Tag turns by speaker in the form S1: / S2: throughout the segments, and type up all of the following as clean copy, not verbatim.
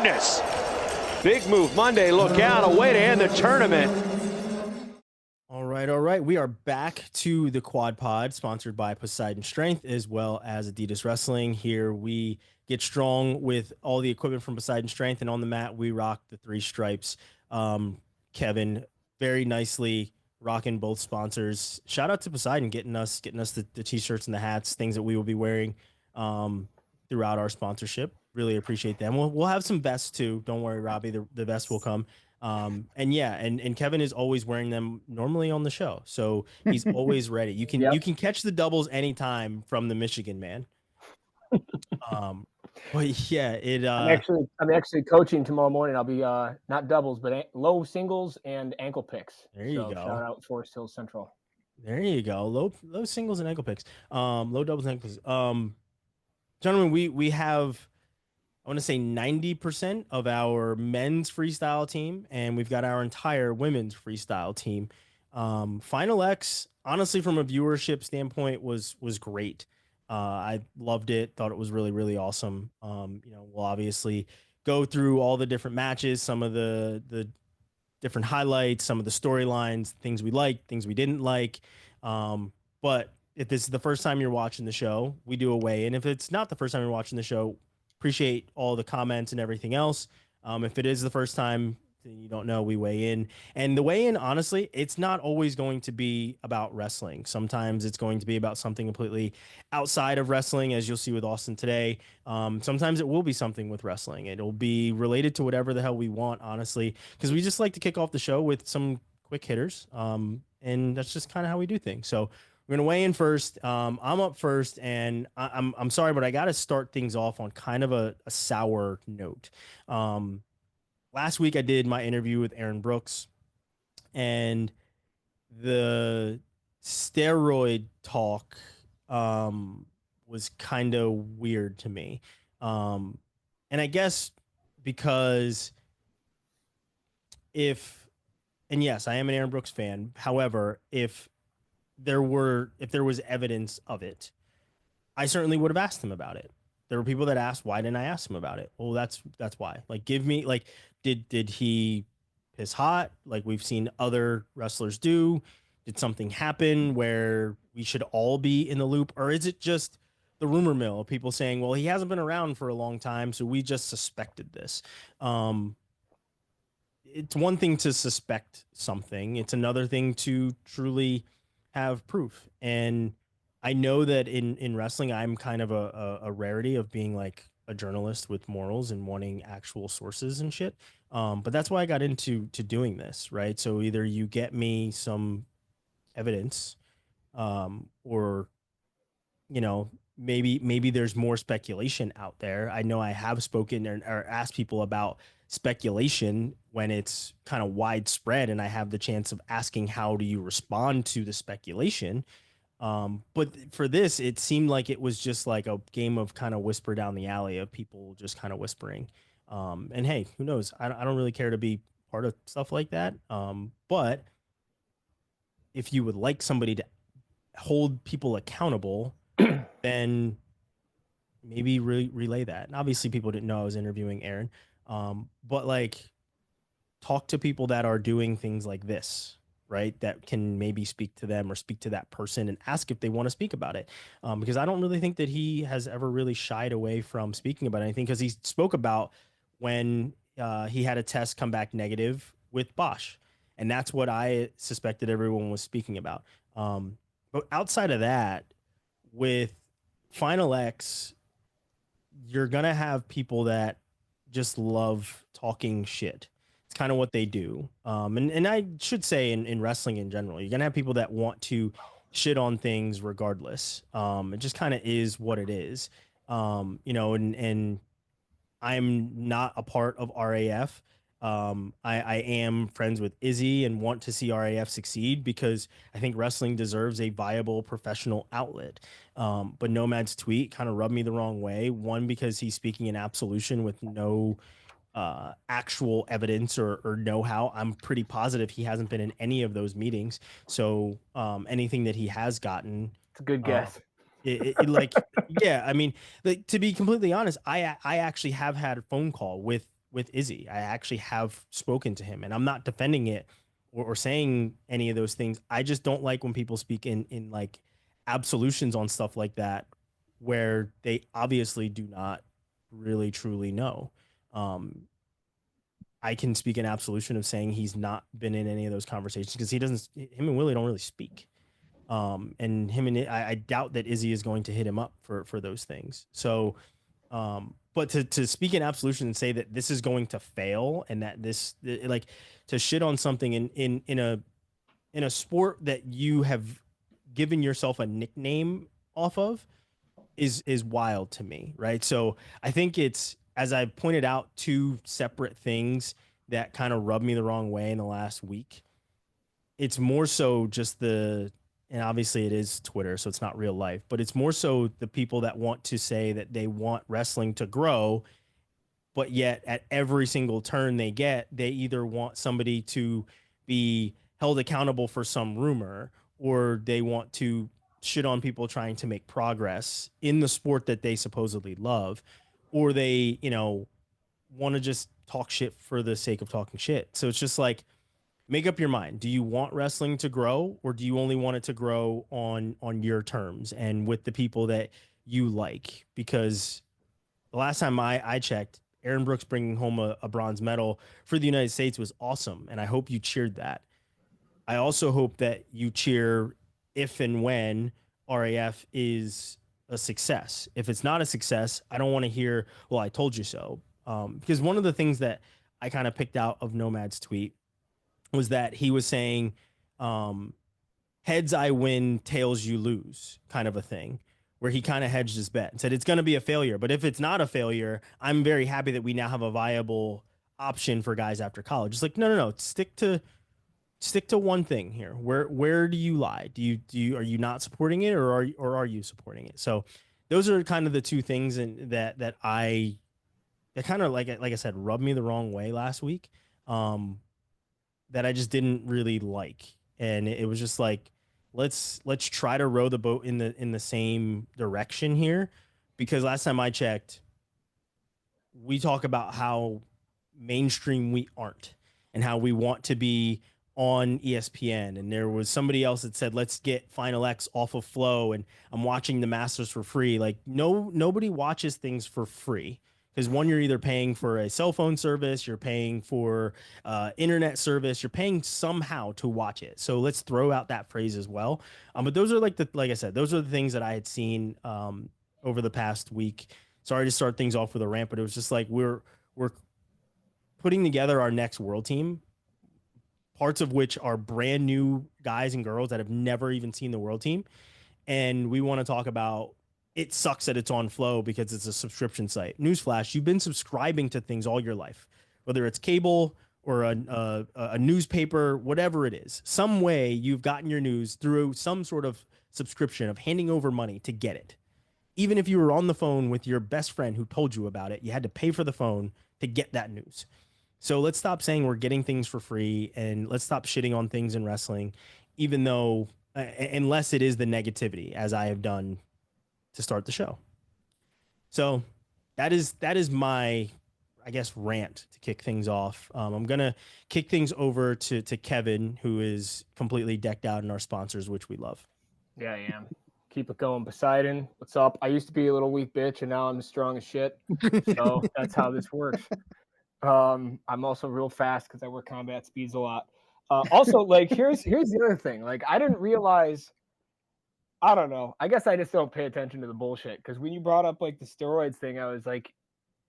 S1: goodness. Big move Monday. Look out. A way to end the tournament.
S2: All right. We are back to the Quad Pod, sponsored by Poseidon Strength as well as Adidas Wrestling. Here we get strong with all the equipment from Poseidon Strength, and on the mat we rock the 3 stripes. Kevin, very nicely rocking both sponsors. Shout out to Poseidon getting us the t-shirts and the hats, things that we will be wearing throughout our sponsorship. Really appreciate them. We'll have some vests too. Don't worry, Robbie. The vest will come. And Kevin is always wearing them normally on the show, so he's always ready. You can catch the doubles anytime from the Michigan man. But yeah,
S3: I'm actually coaching tomorrow morning. I'll be not doubles, but low singles and ankle picks.
S2: There you go.
S3: Shout out Forest Hills Central.
S2: There you go. Low singles and ankle picks. Low doubles and ankles. Gentlemen, we have, I want to say 90% of our men's freestyle team, and we've got our entire women's freestyle team. Final X, honestly, from a viewership standpoint, was great. I loved it. Thought it was really, really awesome. We'll obviously go through all the different matches, some of the different highlights, some of the storylines, things we liked, things we didn't like. But if this is the first time you're watching the show, we do a weigh-in. If it's not the first time you're watching the show, appreciate all the comments and everything else. If it is the first time you don't know, we weigh in. And the weigh-in, honestly, it's not always going to be about wrestling. Sometimes it's going to be about something completely outside of wrestling, as you'll see with Austin today. Sometimes it will be something with wrestling. It'll be related to whatever the hell we want, honestly, because we just like to kick off the show with some quick hitters. And that's just kind of how we do things. So we're going to weigh in first. I'm up first, and I'm sorry, but I got to start things off on kind of a sour note. Last week I did my interview with Aaron Brooks, and the steroid talk was kind of weird to me. And I guess because yes, I am an Aaron Brooks fan. However, if there was evidence of it, I certainly would have asked him about it. There were people that asked, why didn't I ask him about it? Well, that's why. Like, give me, like, did he piss hot like we've seen other wrestlers do? Did something happen where we should all be in the loop? Or is it just the rumor mill of people saying, well, he hasn't been around for a long time, so we just suspected this? It's one thing to suspect something. It's another thing to truly have proof. And I know that in wrestling, I'm kind of a rarity of being like a journalist with morals and wanting actual sources and shit. But that's why I got into doing this, right? So either you get me some evidence, or, maybe there's more speculation out there. I know I have spoken or asked people about speculation when it's kind of widespread, and I have the chance of asking, how do you respond to the speculation? But for this, it seemed like it was just like a game of kind of whisper down the alley of people just kind of whispering. And hey, who knows? I don't really care to be part of stuff like that. But if you would like somebody to hold people accountable, then maybe relay that. And obviously people didn't know I was interviewing Aaron. But like, talk to people that are doing things like this, right? That can maybe speak to them or speak to that person and ask if they want to speak about it. Because I don't really think that he has ever really shied away from speaking about anything, because he spoke about when he had a test come back negative with Bosch. And that's what I suspected everyone was speaking about. But outside of that, with Final X, you're going to have people that just love talking shit. It's kind of what they do. And I should say in wrestling in general, you're going to have people that want to shit on things regardless. It just kind of is what it is. And I'm not a part of RAF. I am friends with Izzy and want to see RAF succeed, because I think wrestling deserves a viable professional outlet. But Nomad's tweet kind of rubbed me the wrong way. One, because he's speaking in absolution with no actual evidence or know-how. I'm pretty positive he hasn't been in any of those meetings. So anything that he has gotten,
S3: it's a good guess.
S2: Yeah, I mean, like, to be completely honest, I actually have had a phone call with with Izzy. I actually have spoken to him, and I'm not defending it or saying any of those things. I just don't like when people speak in like absolutions on stuff like that, where they obviously do not really truly know. Um, I can speak in absolution of saying he's not been in any of those conversations because him and Willie don't really speak. And I doubt that Izzy is going to hit him up for those things. So, but to speak in absolution and say that this is going to fail and that like to shit on something in a sport that you have given yourself a nickname off of is wild to me, right? So I think it's, as I pointed out, two separate things that kind of rubbed me the wrong way in the last week. It's more so just and obviously it is Twitter, so it's not real life, but it's more so the people that want to say that they want wrestling to grow, but yet at every single turn they get, they either want somebody to be held accountable for some rumor, or they want to shit on people trying to make progress in the sport that they supposedly love, or they, want to just talk shit for the sake of talking shit. So it's just like, make up your mind. Do you want wrestling to grow, or do you only want it to grow on your terms and with the people that you like? Because the last time I checked, Aaron Brooks bringing home a bronze medal for the United States was awesome, and I hope you cheered that. I also hope that you cheer if and when RAF is a success. If it's not a success, I don't want to hear, well, I told you so. Because one of the things that I kind of picked out of Nomad's tweet was that he was saying, heads I win, tails you lose, kind of a thing, where he kind of hedged his bet and said it's going to be a failure. But if it's not a failure, I'm very happy that we now have a viable option for guys after college. It's like, no. Stick to one thing here. Where do you lie? Are you not supporting it, or are you supporting it? So those are kind of the two things that kind of, like I said, rubbed me the wrong way last week. That I just didn't really like. And it was just like, let's try to row the boat in the same direction here. Because last time I checked, we talk about how mainstream we aren't and how we want to be on ESPN. And there was somebody else that said, let's get Final X off of Flow, and I'm watching the Masters for free. Like, nobody watches things for free. Because one, you're either paying for a cell phone service, you're paying for internet service, you're paying somehow to watch it. So let's throw out that phrase as well. But those are like I said, those are the things that I had seen over the past week. Sorry to start things off with a rant, but it was just like we're putting together our next world team, parts of which are brand new guys and girls that have never even seen the world team. And we want to talk about, it sucks that it's on Flow because it's a subscription site. Newsflash, you've been subscribing to things all your life, whether it's cable or a newspaper, whatever it is. Some way you've gotten your news through some sort of subscription of handing over money to get it. Even if you were on the phone with your best friend who told you about it, you had to pay for the phone to get that news. So let's stop saying we're getting things for free, and let's stop shitting on things in wrestling, even though, unless it is the negativity, as I have done to start the show. So that is my, I guess, rant to kick things off. I'm gonna kick things over to Kevin, who is completely decked out in our sponsors, which we love.
S3: Yeah, I am. Keep it going. Poseidon, what's up? I used to be a little weak bitch, and now I'm strong as shit. So that's how this works. I'm also real fast because I work combat speeds a lot. Also, like, here's the other thing. Like, I didn't realize, I don't know. I guess I just don't pay attention to the bullshit. Because when you brought up like the steroids thing, I was like,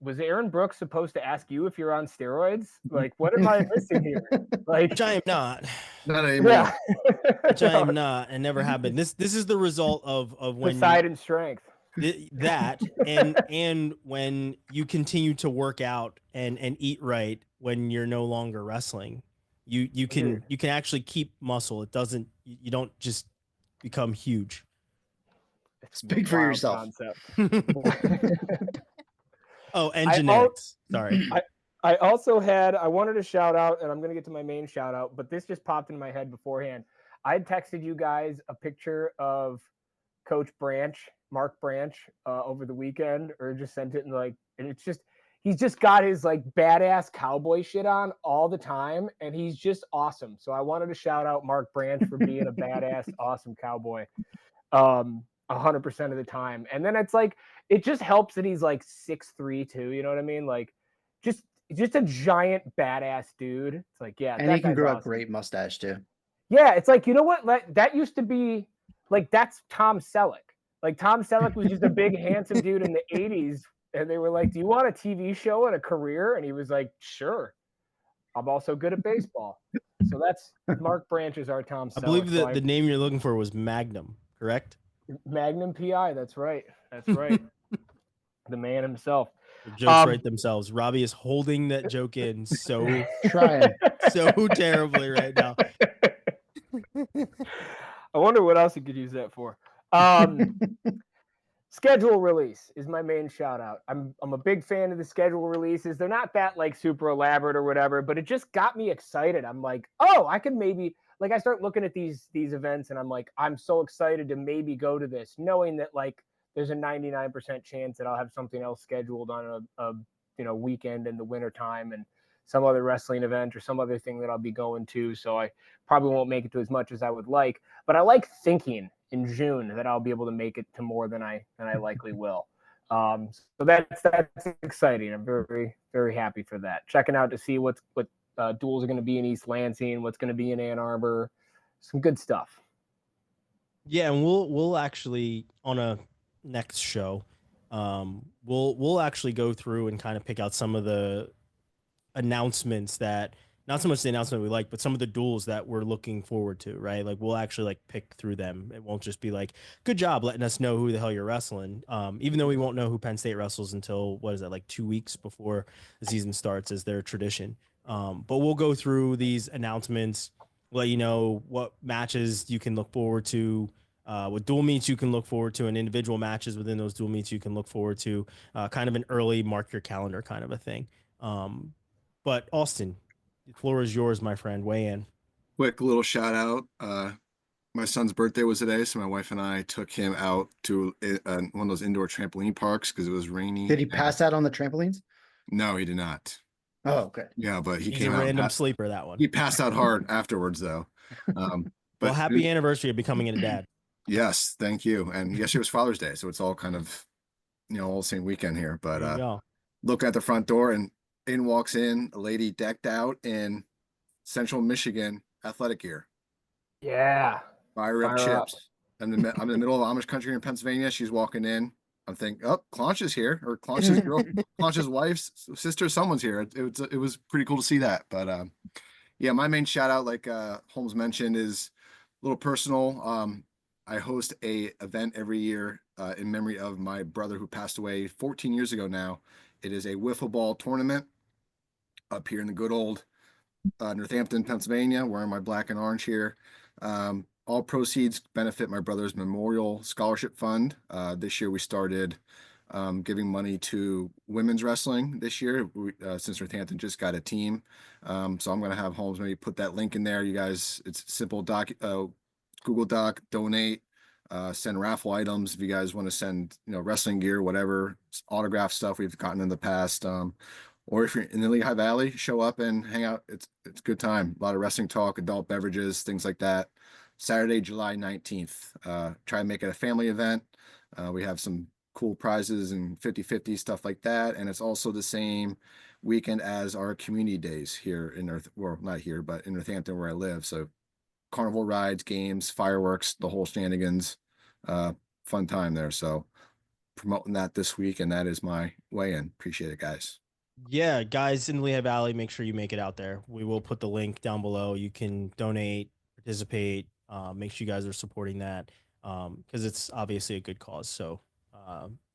S3: was Aaron Brooks supposed to ask you if you're on steroids? Like, what am I missing here? Like,
S2: Which I am not.
S4: Not anymore.
S3: Yeah.
S2: Which I am not, and never have been. This is the result of when
S3: Poseidon strength.
S2: That and when you continue to work out and eat right when you're no longer wrestling, you can actually keep muscle. It doesn't, you don't just become huge.
S4: Speak for yourself.
S2: Oh, and genetics. Sorry.
S3: I also I wanted to shout out, and I'm going to get to my main shout out, but this just popped in my head beforehand. I had texted you guys a picture of Coach Branch, Mark Branch, over the weekend, or just sent it, and it's just, he's just got his like badass cowboy shit on all the time, and he's just awesome. So I wanted to shout out Mark Branch for being a badass, awesome cowboy, 100% of the time. And then it's like it just helps that he's like 6'3" too. You know what I mean? Like just a giant badass dude. It's like
S4: and he can grow
S3: awesome.
S4: a great mustache too.
S3: Yeah, it's like, you know what? That used to be like that's Tom Selleck. Like Tom Selleck was just a big handsome dude in the 80s. And they were like, do you want a TV show and a career? And he was like, sure. I'm also good at baseball. So that's Mark Branch is our Tom Selleck.
S2: I believe the name you're looking for was Magnum, correct?
S3: Magnum PI. That's right. That's right. The man himself.
S2: The jokes write themselves. Robbie is holding that joke in so terribly right now.
S3: I wonder what else he could use that for. Schedule release is my main shout out. I'm a big fan of the schedule releases. They're not that like super elaborate or whatever, but it just got me excited. I'm like, oh, I could maybe like I start looking at these events and I'm like, I'm so excited to maybe go to this, knowing that like there's a 99% chance that I'll have something else scheduled on a weekend in the wintertime and some other wrestling event or some other thing that I'll be going to. So I probably won't make it to as much as I would like, but I like thinking in June that I'll be able to make it to more than I likely will. So that's exciting. I'm very, very happy for that. Checking out to see what duels are going to be in East Lansing, what's going to be in Ann Arbor, some good stuff.
S2: Yeah. And we'll actually on a next show, we'll actually go through and kind of pick out some of the announcements that not so much the announcement we like, but some of the duels that we're looking forward to, right? Like we'll actually like pick through them. It won't just be like, good job letting us know who the hell you're wrestling. Even though we won't know who Penn State wrestles until what is that, like 2 weeks before the season starts as their tradition. But we'll go through these announcements, let you know what matches you can look forward to, what dual meets you can look forward to, and individual matches within those dual meets you can look forward to, kind of an early mark your calendar kind of a thing. But Austin, the floor is yours, my friend. Weigh in.
S5: Quick little shout out. My son's birthday was today, so my wife and I took him out to one of those indoor trampoline parks because it was rainy.
S4: Did he pass out on the trampolines?
S5: No, he did not.
S4: Oh, okay.
S5: Yeah, but
S2: He's
S5: came
S2: a
S5: out
S2: random sleeper, that one.
S5: He passed out hard afterwards, though.
S2: But well, happy anniversary of becoming a dad.
S5: Yes, thank you. And yesterday was Father's Day, so it's all kind of, all the same weekend here. But look at the front door, and in walks in a lady decked out in Central Michigan athletic gear.
S3: Yeah.
S5: Fire up chips. I'm in the middle of Amish country in Pennsylvania. She's walking in. I'm thinking, oh, Claunch is here, or Claunch's girl, Claunch's wife's sister, someone's here. It was pretty cool to see that. But yeah, my main shout out, like Holmes mentioned, is a little personal. I host a event every year in memory of my brother who passed away 14 years ago now. It is a wiffle ball tournament up here in the good old Northampton, Pennsylvania, wearing my black and orange here. All proceeds benefit my brother's memorial scholarship fund. This year we started giving money to women's wrestling this year, since Northampton just got a team. So I'm going to have Holmes maybe put that link in there. You guys, it's simple Google Doc, donate, send raffle items. If you guys want to send, wrestling gear, whatever, autograph stuff we've gotten in the past. Or if you're in the Lehigh Valley, show up and hang out. It's a good time. A lot of wrestling talk, adult beverages, things like that. Saturday, July 19th. Try and make it a family event. We have some cool prizes and 50-50 stuff like that. And it's also the same weekend as our community days here in not here, but in Northampton where I live. So carnival rides, games, fireworks, the whole shenanigans. Fun time there. So promoting that this week, and that is my weigh-in. Appreciate it, guys.
S2: Yeah, guys in the Lehigh Valley, make sure you make it out there. We will put the link down below. You can donate, participate. Make sure you guys are supporting that because it's obviously a good cause. So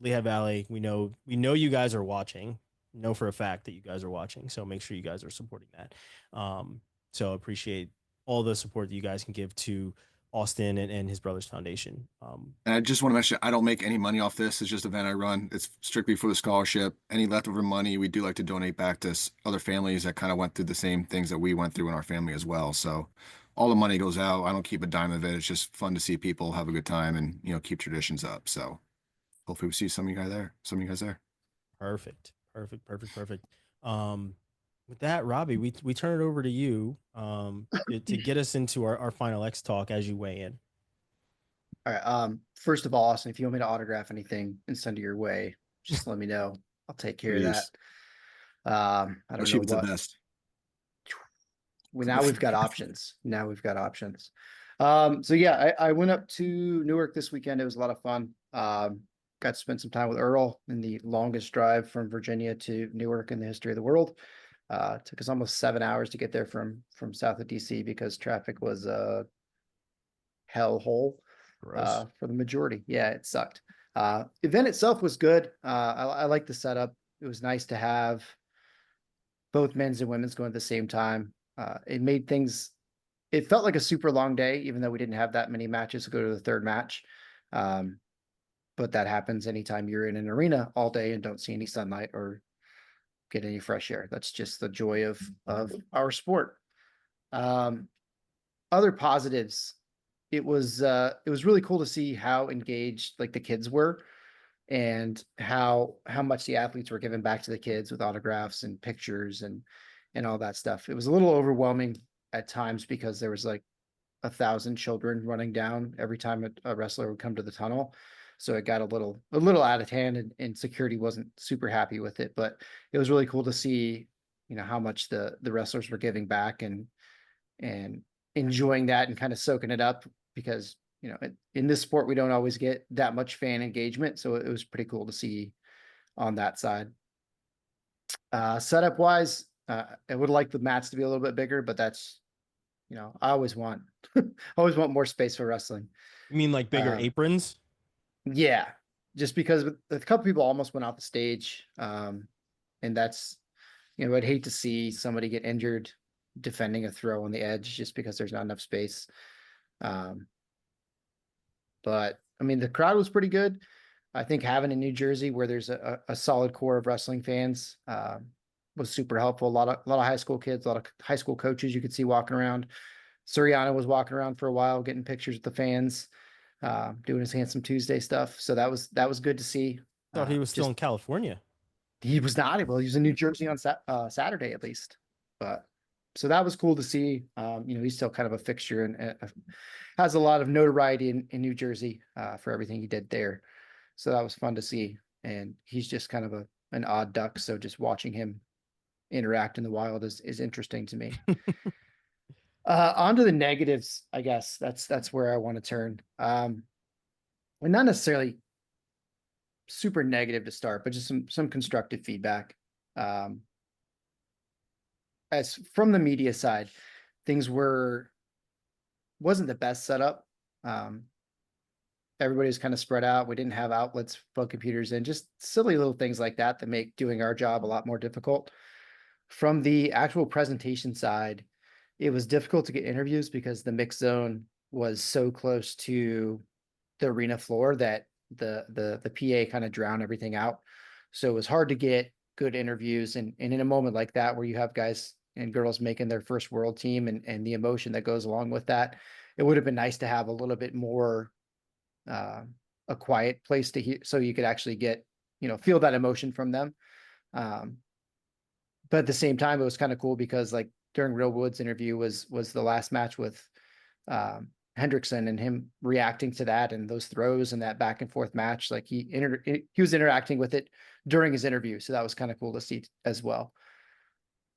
S2: Lehigh Valley, we know you guys are watching. Know for a fact that you guys are watching. So make sure you guys are supporting that. So appreciate all the support that you guys can give to Austin and his brother's foundation.
S5: And I just want to mention, I don't make any money off this. It's just an event I run. It's strictly for the scholarship. Any leftover money, we do like to donate back to other families that kind of went through the same things that we went through in our family as well. So all the money goes out. I don't keep a dime of it. It's just fun to see people have a good time and, keep traditions up. So hopefully we see some of you guys there.
S2: Perfect. Perfect. With that, Robbie, we turn it over to you to get us into our final X talk as you weigh in.
S4: All right. First of all, Austin, if you want me to autograph anything and send it your way, just let me know. I'll take care of that. I
S5: I'll
S4: don't
S5: ship
S4: know
S5: it to
S4: what.
S5: the best.
S4: Now we've got options. So yeah, I went up to Newark this weekend. It was a lot of fun. Got to spend some time with Earl in the longest drive from Virginia to Newark in the history of the world. Took us almost 7 hours to get there from south of DC because traffic was a hellhole for the majority. Yeah, it sucked. Event itself was good. I like the setup. It was nice to have both men's and women's going at the same time. It felt like a super long day, even though we didn't have that many matches to go to the third match. But that happens anytime you're in an arena all day and don't see any sunlight or get any fresh air. That's just the joy of our sport. Other positives, it was really cool to see how engaged like the kids were and how much the athletes were giving back to the kids with autographs and pictures and all that stuff. It was a little overwhelming at times because there was like 1,000 children running down every time a wrestler would come to the tunnel. So it got a little out of hand and security wasn't super happy with it, but it was really cool to see, how much the wrestlers were giving back and enjoying that and kind of soaking it up because, in this sport, we don't always get that much fan engagement. So it was pretty cool to see on that side. Setup wise, I would like the mats to be a little bit bigger, but that's, I always want more space for wrestling.
S2: You mean like bigger aprons?
S4: Yeah, just because a couple people almost went off the stage. And that's, I'd hate to see somebody get injured defending a throw on the edge just because there's not enough space. But I mean, the crowd was pretty good. I think having in New Jersey where there's a solid core of wrestling fans was super helpful. A lot of high school kids, a lot of high school coaches you could see walking around. Suriano was walking around for a while, getting pictures with the fans, doing his Handsome Tuesday stuff. So that was good to see.
S2: Thought he was still in California.
S4: He was not. Well, he was in New Jersey on Saturday at least. But so that was cool to see. He's still kind of a fixture and has a lot of notoriety in New Jersey for everything he did there. So that was fun to see. And he's just kind of an odd duck. So just watching him interact in the wild is interesting to me. On to the negatives, I guess. That's where I want to turn. And not necessarily super negative to start, but just some constructive feedback. As from the media side, things wasn't the best setup. Everybody was kind of spread out. We didn't have outlets, phone computers, and just silly little things like that make doing our job a lot more difficult. From the actual presentation side, it was difficult to get interviews because the mix zone was so close to the arena floor that the PA kind of drowned everything out. So it was hard to get good interviews. And in a moment like that, where you have guys and girls making their first world team and the emotion that goes along with that, it would have been nice to have a little bit more a quiet place to hear, so you could actually get, feel that emotion from them. But at the same time, it was kind of cool because like during Real Wood's interview was the last match with Hendrickson and him reacting to that and those throws and that back and forth match. Like he was interacting with it during his interview. So that was kind of cool to see as well.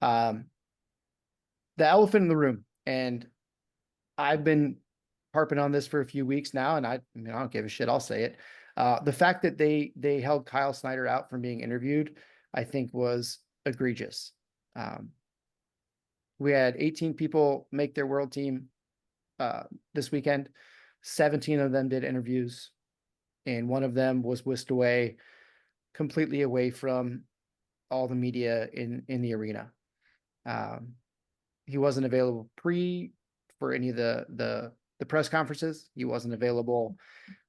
S4: The elephant in the room, and I've been harping on this for a few weeks now, and I don't give a shit. I'll say it. The fact that they held Kyle Snyder out from being interviewed, I think was egregious. We had 18 people make their world team this weekend. 17 of them did interviews, and one of them was whisked away, completely away from all the media in the arena. He wasn't available for any of the press conferences. He wasn't available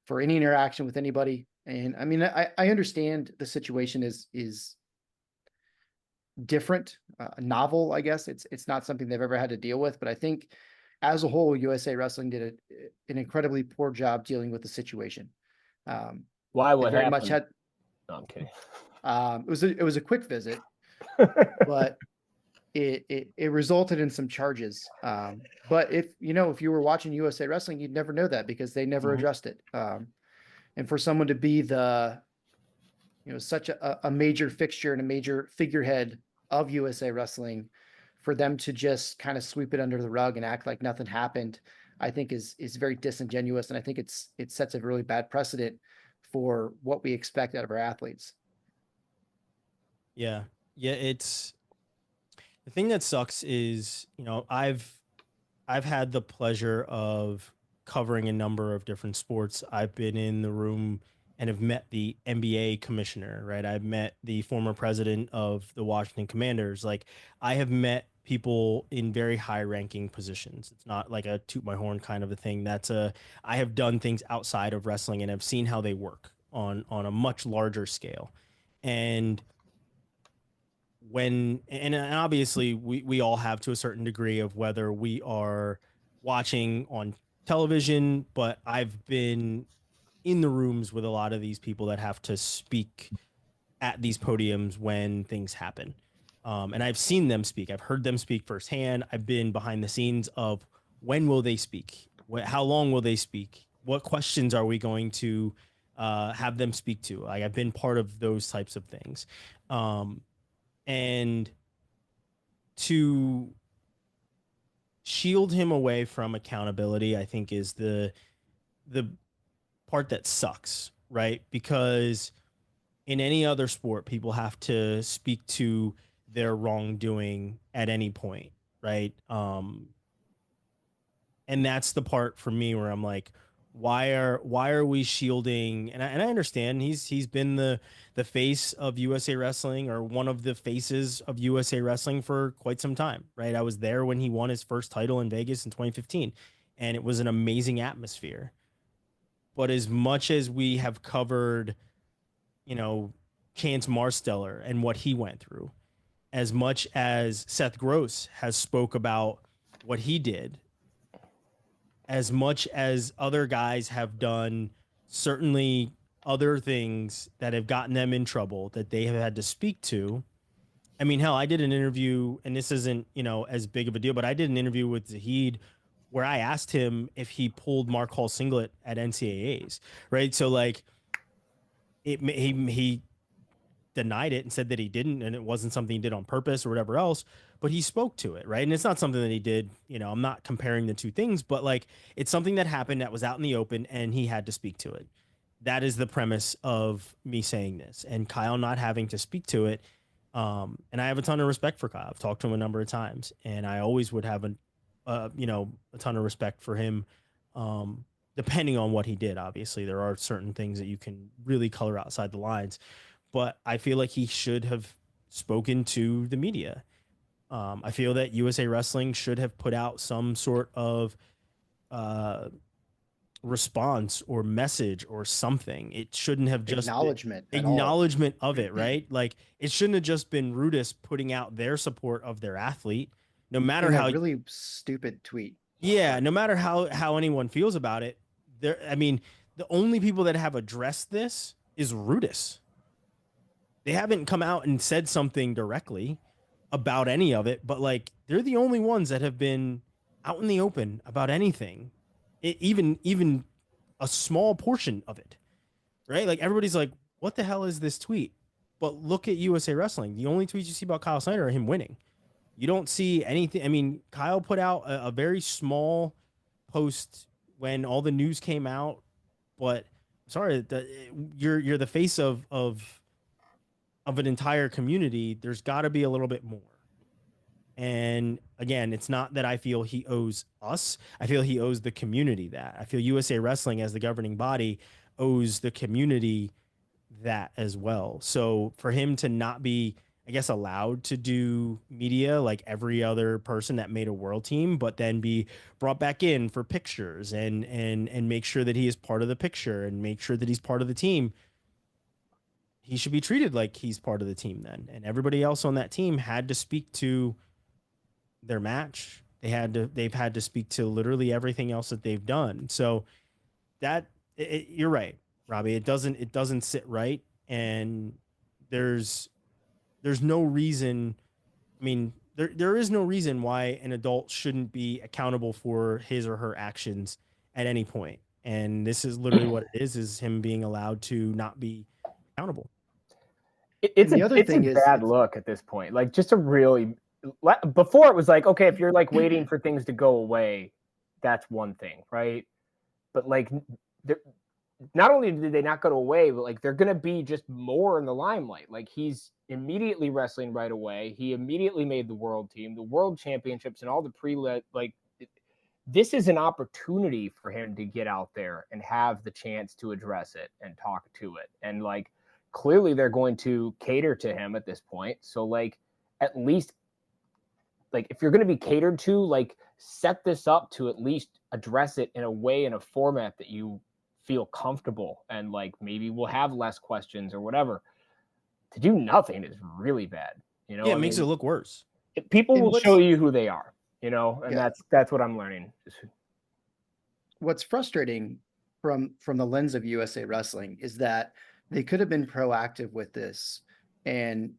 S4: for any interaction with anybody. And I mean, I understand the situation is different, novel, I guess. It's not something they've ever had to deal with, but I think as a whole, USA Wrestling did an incredibly poor job dealing with the situation.
S3: Why? What
S4: very
S3: happened?
S4: much had.
S3: No, I'm kidding.
S4: It was a quick visit, but it resulted in some charges. But if you were watching USA Wrestling, you'd never know that because they never addressed it. And for someone to be such a major fixture and a major figurehead of USA Wrestling, for them to just kind of sweep it under the rug and act like nothing happened, I think is very disingenuous. And I think it sets a really bad precedent for what we expect out of our athletes.
S2: Yeah. It's the thing that sucks is, I've had the pleasure of covering a number of different sports. I've been in the room and have met the NBA commissioner, right? I've met the former president of the Washington Commanders. Like, I have met people in very high ranking positions. It's not like a toot my horn kind of a thing. I have done things outside of wrestling and have seen how they work on a much larger scale. And and obviously we all have, to a certain degree, of whether we are watching on television, but I've been in the rooms with a lot of these people that have to speak at these podiums when things happen. And I've seen them speak. I've heard them speak firsthand. I've been behind the scenes of when will they speak? How long will they speak? What questions are we going to have them speak to? Like, I've been part of those types of things. And to shield him away from accountability, I think, is the part that sucks, right? Because in any other sport, people have to speak to their wrongdoing at any point, right? And that's the part for me where I'm like, why are we shielding? And I understand he's been the face of USA Wrestling, or one of the faces of USA Wrestling, for quite some time, right? I was there when he won his first title in Vegas in 2015, and it was an amazing atmosphere. But as much as we have covered, Chance Marsteller and what he went through, as much as Seth Gross has spoke about what he did, as much as other guys have done certainly other things that have gotten them in trouble that they have had to speak to. I mean, hell, I did an interview, and this isn't, as big of a deal, but I did an interview with Zahid where I asked him if he pulled Mark Hall singlet at NCAAs, right? So, like, he denied it and said that he didn't, and it wasn't something he did on purpose or whatever else, but he spoke to it, right? And it's not something that he did, I'm not comparing the two things, but like, it's something that happened that was out in the open and he had to speak to it. That is the premise of me saying this, and Kyle not having to speak to it. And I have a ton of respect for Kyle. I've talked to him a number of times, and I always would have a ton of respect for him. Depending on what he did, obviously there are certain things that you can really color outside the lines, but I feel like he should have spoken to the media. I feel that USA Wrestling should have put out some sort of response or message or something. It shouldn't have just acknowledgement of it, right? Like, it shouldn't have just been Rudis putting out their support of their athlete, no matter how
S4: really stupid tweet.
S2: Yeah, no matter how anyone feels about it. The only people that have addressed this is Rudis. They haven't come out and said something directly about any of it, but like, they're the only ones that have been out in the open about anything, even a small portion of it, right? Like, everybody's like, what the hell is this tweet? But look at USA Wrestling. The only tweets you see about Kyle Snyder are him winning. You don't see anything. I mean, Kyle put out a very small post when all the news came out, but sorry, you're the face of an entire community. There's got to be a little bit more. And again, it's not that I feel he owes us. I feel he owes the community that. I feel USA Wrestling, as the governing body, owes the community that as well. So for him to not be, I guess, allowed to do media like every other person that made a world team, but then be brought back in for pictures and make sure that he is part of the picture and make sure that he's part of the team, he should be treated like he's part of the team then. And everybody else on that team had to speak to their match. They've had to speak to literally everything else that they've done. So you're right, Robbie. It doesn't sit right. And there's no reason. I mean, there is no reason why an adult shouldn't be accountable for his or her actions at any point. And this is literally what it is him being allowed to not be accountable.
S3: It's a bad look at this point. Like, just a really, before it was like, okay, if you're like waiting for things to go away, that's one thing, right? But like, not only did they not go away, but like they're gonna be just more in the limelight. Like, he's immediately wrestling right away. He immediately made the world team, the world championships, and all the this is an opportunity for him to get out there and have the chance to address it and talk to it. And like, clearly they're going to cater to him at this point. So like, at least like, if you're going to be catered to, like, set this up to at least address it in a way, in a format that you feel comfortable, and like, maybe we'll have less questions or whatever. To do nothing is really bad. You know,
S2: yeah, it makes it look worse.
S3: People will show you who they are, you know, and that's what I'm learning.
S4: What's frustrating from the lens of USA Wrestling is that they could have been proactive with this and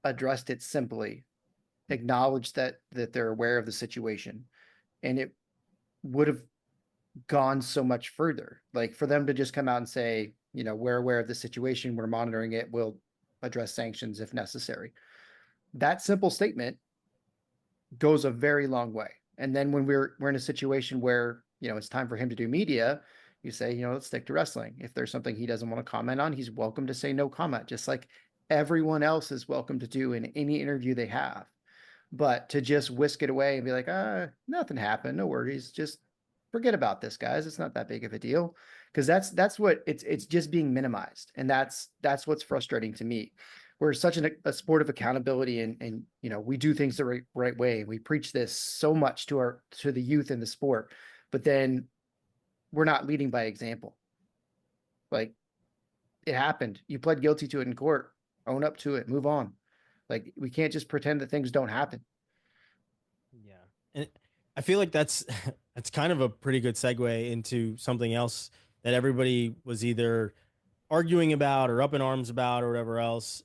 S4: addressed it simply, acknowledged that they're aware of the situation, and it would have gone so much further. Like, for them to just come out and say, you know, we're aware of the situation, we're monitoring it, we'll address sanctions if necessary. That simple statement goes a very long way. And then when we're in a situation where, you know, it's time for him to do media, you say, you know, let's stick to wrestling. If there's something he doesn't want to comment on, he's welcome to say no comment, just like everyone else is welcome to do in any interview they have. But to just whisk it away and be like, nothing happened, no worries, just forget about this, guys, it's not that big of a deal. Because that's what it's just being minimized. And that's what's frustrating to me. We're such a sport of accountability, and you know, we do things the right way. We preach this so much to the youth in the sport, but then we're not leading by example. Like, it happened. You pled guilty to it in court. Own up to it. Move on. Like, we can't just pretend that things don't happen.
S2: Yeah. And I feel like that's kind of a pretty good segue into something else that everybody was either arguing about or up in arms about or whatever else,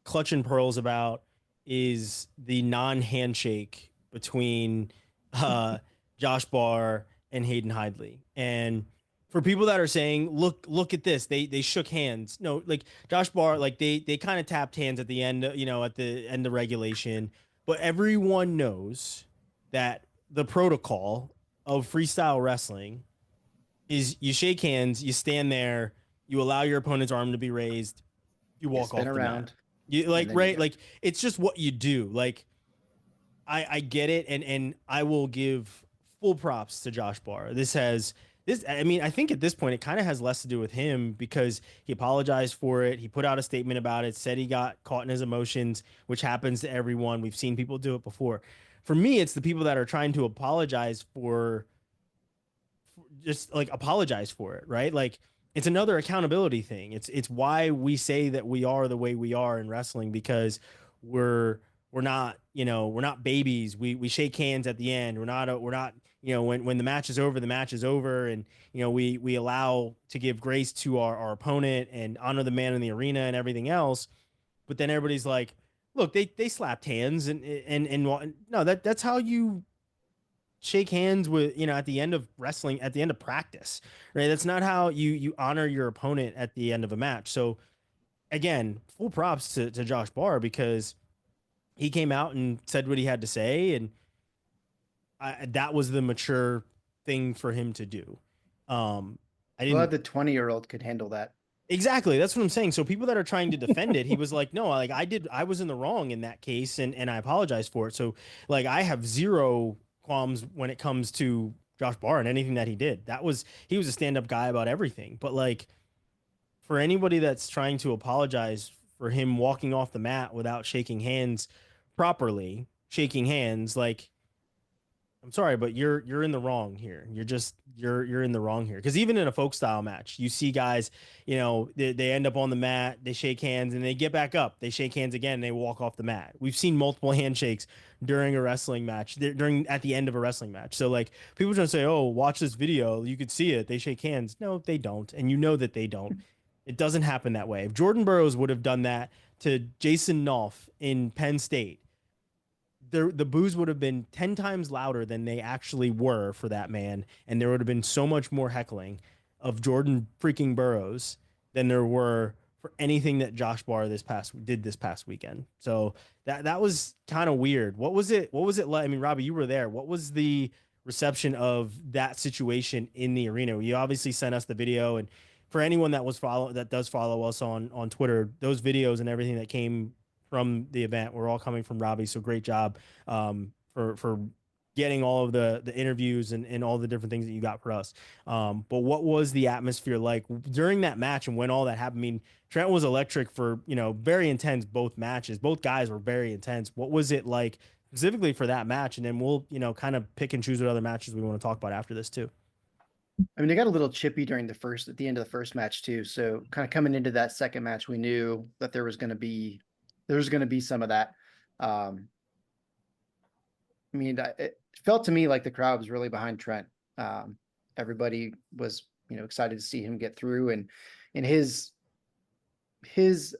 S2: clutch and pearls about, is the non-handshake between Josh Barr and Hayden Hidlay. And for people that are saying, look at this, they shook hands. No, like, Josh Barr, like, they kind of tapped hands at the end, you know, at the end of regulation. But everyone knows that the protocol of freestyle wrestling is you shake hands, you stand there, you allow your opponent's arm to be raised, you walk off the mat. You like, right? Like, it's just what you do. Like, I get it, and I will give full props to Josh Barr. I mean, I think at this point it kind of has less to do with him, because he apologized for it. He put out a statement about it, said he got caught in his emotions, which happens to everyone. We've seen people do it before. For me, it's the people that are trying to apologize for just like apologize for it, right? Like, it's another accountability thing. It's why we say that we are the way we are in wrestling, because we're not, you know, we're not babies. We shake hands at the end. We're not, you know, when the match is over, the match is over. And, you know, we allow to give grace to our opponent and honor the man in the arena and everything else. But then everybody's like, look, they slapped hands and no, that's how you shake hands with, you know, at the end of wrestling, at the end of practice, right? That's not how you honor your opponent at the end of a match. So again, full props to Josh Barr, because he came out and said what he had to say, and that was the mature thing for him to do. I didn't.
S4: Well, the 20-year-old could handle that.
S2: Exactly. That's what I'm saying. So people that are trying to defend it, he was like, no, like, I was in the wrong in that case, and I apologize for it. So like, I have zero qualms when it comes to Josh Barr and anything that he did. He was a stand-up guy about everything. But like, for anybody that's trying to apologize for him walking off the mat without shaking hands properly, like, I'm sorry, but you're in the wrong here. You're in the wrong here. Because even in a folk style match, you see guys, you know, they end up on the mat, they shake hands, and they get back up. They shake hands again, and they walk off the mat. We've seen multiple handshakes during a wrestling match, at the end of a wrestling match. So like, people trying to say, oh, watch this video, you could see it, they shake hands. No, they don't, and you know that they don't. It doesn't happen that way. If Jordan Burroughs would have done that to Jason Nolf in Penn State, the boos would have been 10 times louder than they actually were for that man. And there would have been so much more heckling of Jordan freaking Burroughs than there were for anything that Josh Barr did this past weekend. So that was kind of weird. What was it like? I mean, Robbie, you were there. What was the reception of that situation in the arena? You obviously sent us the video, and for anyone that does follow us on Twitter, those videos and everything that came from the event were all coming from Robbie. So great job for getting all of the interviews and all the different things that you got for us. But what was the atmosphere like during that match and when all that happened? I mean, Trent was electric for, very intense, both matches. Both guys were very intense. What was it like specifically for that match? And then we'll, kind of pick and choose what other matches we want to talk about after this too.
S4: I mean, they got a little chippy at the end of the first match too. So kind of coming into that second match, we knew that there was going to be some of that. I mean, it felt to me like the crowd was really behind Trent. Everybody was, excited to see him get through, and his it's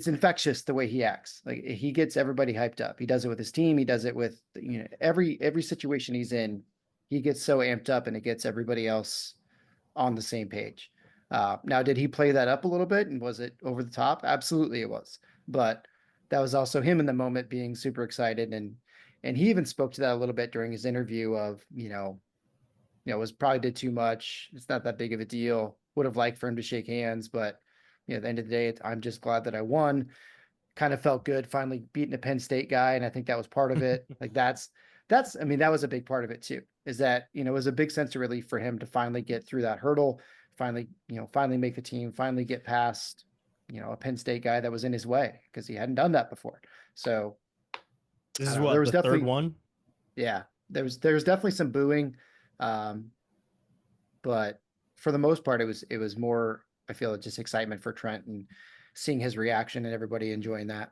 S4: infectious the way he acts. Like, he gets everybody hyped up. He does it with his team. He does it with, every situation he's in. He gets so amped up, and it gets everybody else on the same page. Now, did he play that up a little bit, and was it over the top? Absolutely it was. But that was also him in the moment being super excited. And he even spoke to that a little bit during his interview of, was probably did too much. It's not that big of a deal. Would have liked for him to shake hands, but at the end of the day, I'm just glad that I won. Kind of felt good finally beating a Penn State guy. And I think that was part of it. Like that was a big part of it too, is that, it was a big sense of relief for him to finally get through that hurdle, finally make the team, finally get past, a Penn State guy that was in his way because he hadn't done that before. So
S2: this is what there was the third one.
S4: Yeah, there was definitely some booing. But for the most part, it was more, I feel, just excitement for Trent and seeing his reaction and everybody enjoying that.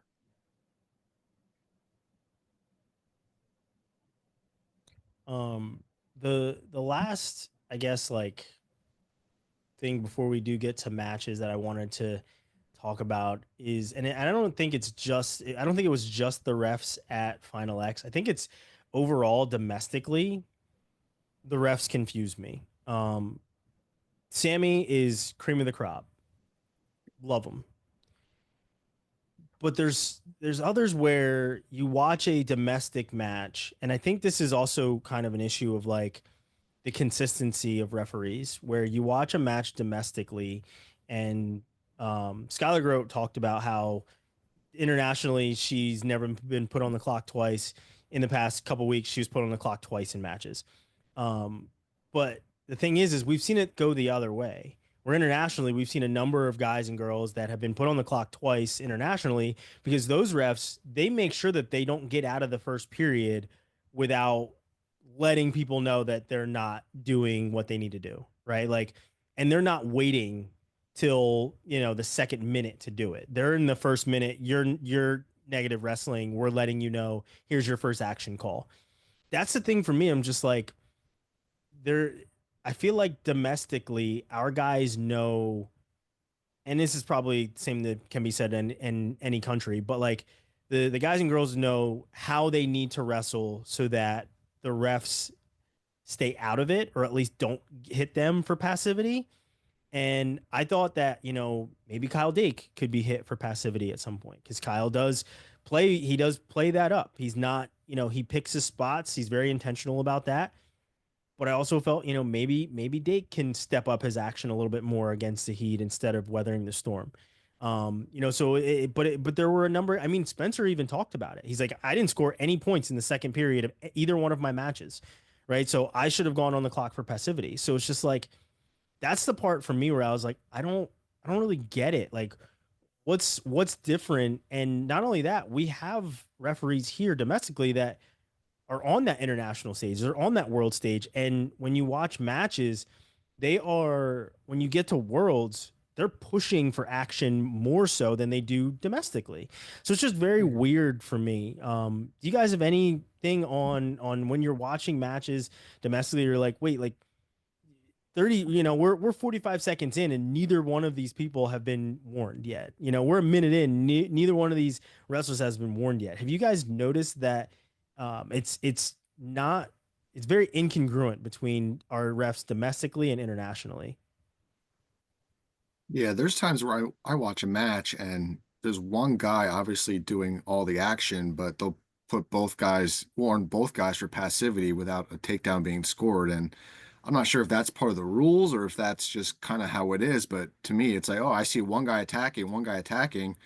S2: The last, I guess, like, thing before we do get to matches that I wanted to talk about is, and I don't think it was just the refs at Final X. I think it's overall domestically, the refs confuse me. Sammy is cream of the crop. Love him. But there's others where you watch a domestic match, and I think this is also kind of an issue of like the consistency of referees, where you watch a match domestically, and Skylar Grote talked about how internationally she's never been put on the clock twice. In the past couple weeks, she was put on the clock twice in matches. But the thing is we've seen it go the other way. Where internationally, we've seen a number of guys and girls that have been put on the clock twice internationally, because those refs, they make sure that they don't get out of the first period without letting people know that they're not doing what they need to do, right? Like, and they're not waiting till, the second minute to do it. They're in the first minute. You're negative wrestling. We're letting you know, here's your first action call. That's the thing for me. I'm just like, I feel like domestically, our guys know, and this is probably the same that can be said in any country, but like the guys and girls know how they need to wrestle so that the refs stay out of it, or at least don't hit them for passivity. And I thought that, maybe Kyle Dake could be hit for passivity at some point, because Kyle does play that up. He's not, he picks his spots. He's very intentional about that. But I also felt, maybe Dake can step up his action a little bit more against the Heat instead of weathering the storm. But there were a number. I mean, Spencer even talked about it. He's like, I didn't score any points in the second period of either one of my matches, right? So I should have gone on the clock for passivity. So it's just like, that's the part for me where I was like, I don't really get it. Like, what's different? And not only that, we have referees here domestically that are on that international stage, they're on that world stage. And when you watch matches, when you get to worlds, they're pushing for action more so than they do domestically. So it's just very weird for me. Do you guys have anything on when you're watching matches domestically, you're like, wait, like, 30, we're 45 seconds in and neither one of these people have been warned yet. We're a minute in, neither one of these wrestlers has been warned yet. Have you guys noticed that it's very incongruent between our refs domestically and internationally?
S5: Yeah, there's times where I watch a match and there's one guy obviously doing all the action, but they'll warn both guys for passivity without a takedown being scored. And I'm not sure if that's part of the rules or if that's just kind of how it is. But to me, it's like, oh, I see one guy attacking, one guy attacking.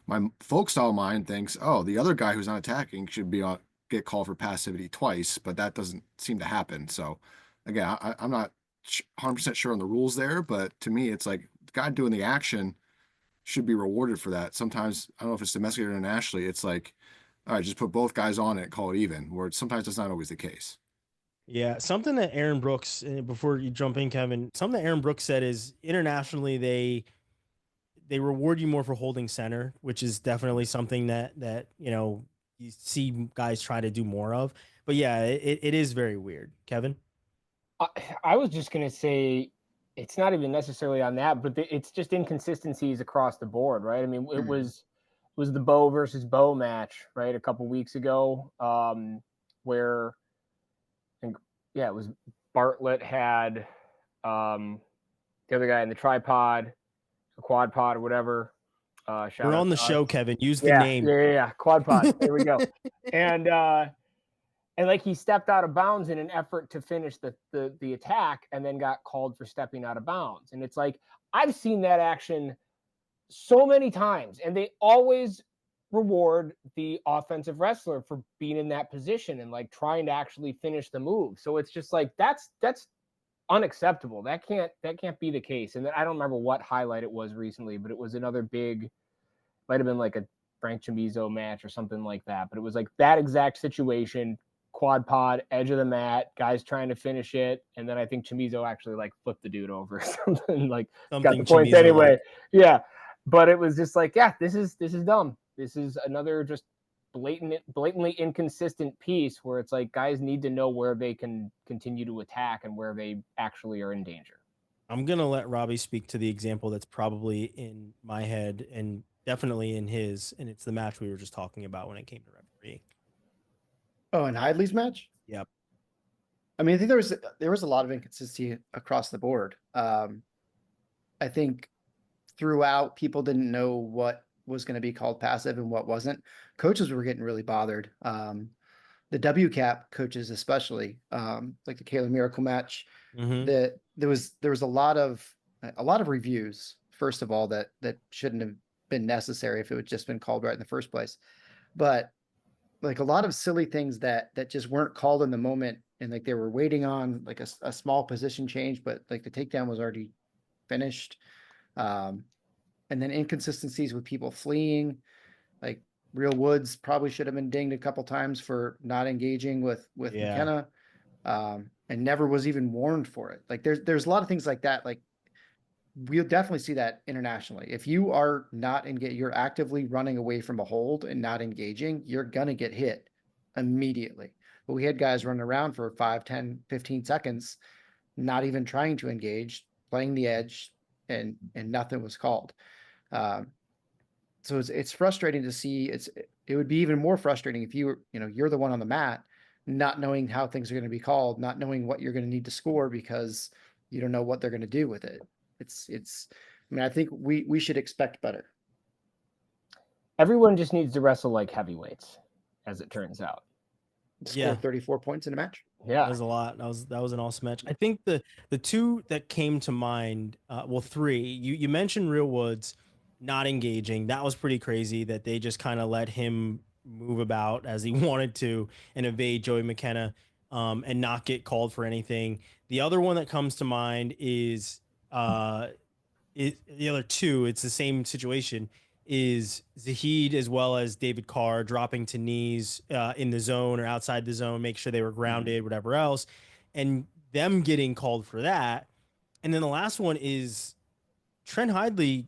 S5: My folk style mind thinks, oh, the other guy who's not attacking should get called for passivity twice, but that doesn't seem to happen. So again, I'm not 100% sure on the rules there, but to me, it's like the guy doing the action should be rewarded for that. Sometimes, I don't know if it's domestically or internationally, it's like, all right, just put both guys on it, call it even, where sometimes that's not always the case.
S2: Yeah, something that Aaron Brooks, before you jump in, Kevin, something that Aaron Brooks said is internationally they reward you more for holding center, which is definitely something that you see guys try to do more of. But yeah, it is very weird. Kevin?
S3: I was just going to say it's not even necessarily on that, but it's just inconsistencies across the board, right? I mean, it was the Bo versus Bo match, right, a couple weeks ago, where it was Bartlett had the other guy in the tripod, the quad pod or whatever.
S2: We're on the show, Kevin. Use the name.
S3: Yeah. Quad pod. There we go. And like he stepped out of bounds in an effort to finish the attack and then got called for stepping out of bounds. And it's like, I've seen that action so many times, and they always reward the offensive wrestler for being in that position and like trying to actually finish the move. So it's just like, that's unacceptable. That can't be the case. And then I don't remember what highlight it was recently, but it was another big, might've been like a Frank Chamizo match or something like that. But it was like that exact situation, quad pod, edge of the mat, guys trying to finish it. And then I think Chamizo actually like flipped the dude over or something, like got the points anyway. Yeah. But it was just like, yeah, this is dumb. This is another just blatantly inconsistent piece where it's like guys need to know where they can continue to attack and where they actually are in danger.
S2: I'm going to let Robbie speak to the example that's probably in my head and definitely in his, and it's the match we were just talking about when it came to refereeing.
S4: Oh, and Hidlay's match?
S2: Yep.
S4: I mean, I think there was a lot of inconsistency across the board. I think throughout, people didn't know what was going to be called passive and what wasn't. Coaches were getting really bothered. The WCAP coaches, especially, like the Kayla Miracle match, that there was a lot of reviews. First of all, that shouldn't have been necessary if it had just been called right in the first place. But like a lot of silly things that just weren't called in the moment, and like they were waiting on like a small position change, but like the takedown was already finished. And then inconsistencies with people fleeing, like Real Woods probably should have been dinged a couple times for not engaging with McKenna, and never was even warned for it. Like there's a lot of things like that. Like we'll definitely see that internationally. If you are not engaged, you're actively running away from a hold and not engaging, you're gonna get hit immediately. But we had guys running around for 5, 10, 15 seconds, not even trying to engage, playing the edge, and nothing was called. So it's frustrating to see. It would be even more frustrating if you're the one on the mat, not knowing how things are going to be called, not knowing what you're going to need to score because you don't know what they're going to do with it. I mean, I think we should expect better.
S3: Everyone just needs to wrestle like heavyweights, as it turns out.
S4: Score 34 points in a match.
S2: Yeah, that was a lot. That was an awesome match. I think the two that came to mind, three. You mentioned Real Woods not engaging. That was pretty crazy that they just kind of let him move about as he wanted to and evade Joey McKenna, and not get called for anything. The other one that comes to mind is the other two. It's the same situation. Is Zahid as well as David Carr dropping to knees in the zone or outside the zone, make sure they were grounded, whatever else, and them getting called for that. And then the last one is Trent Hidlay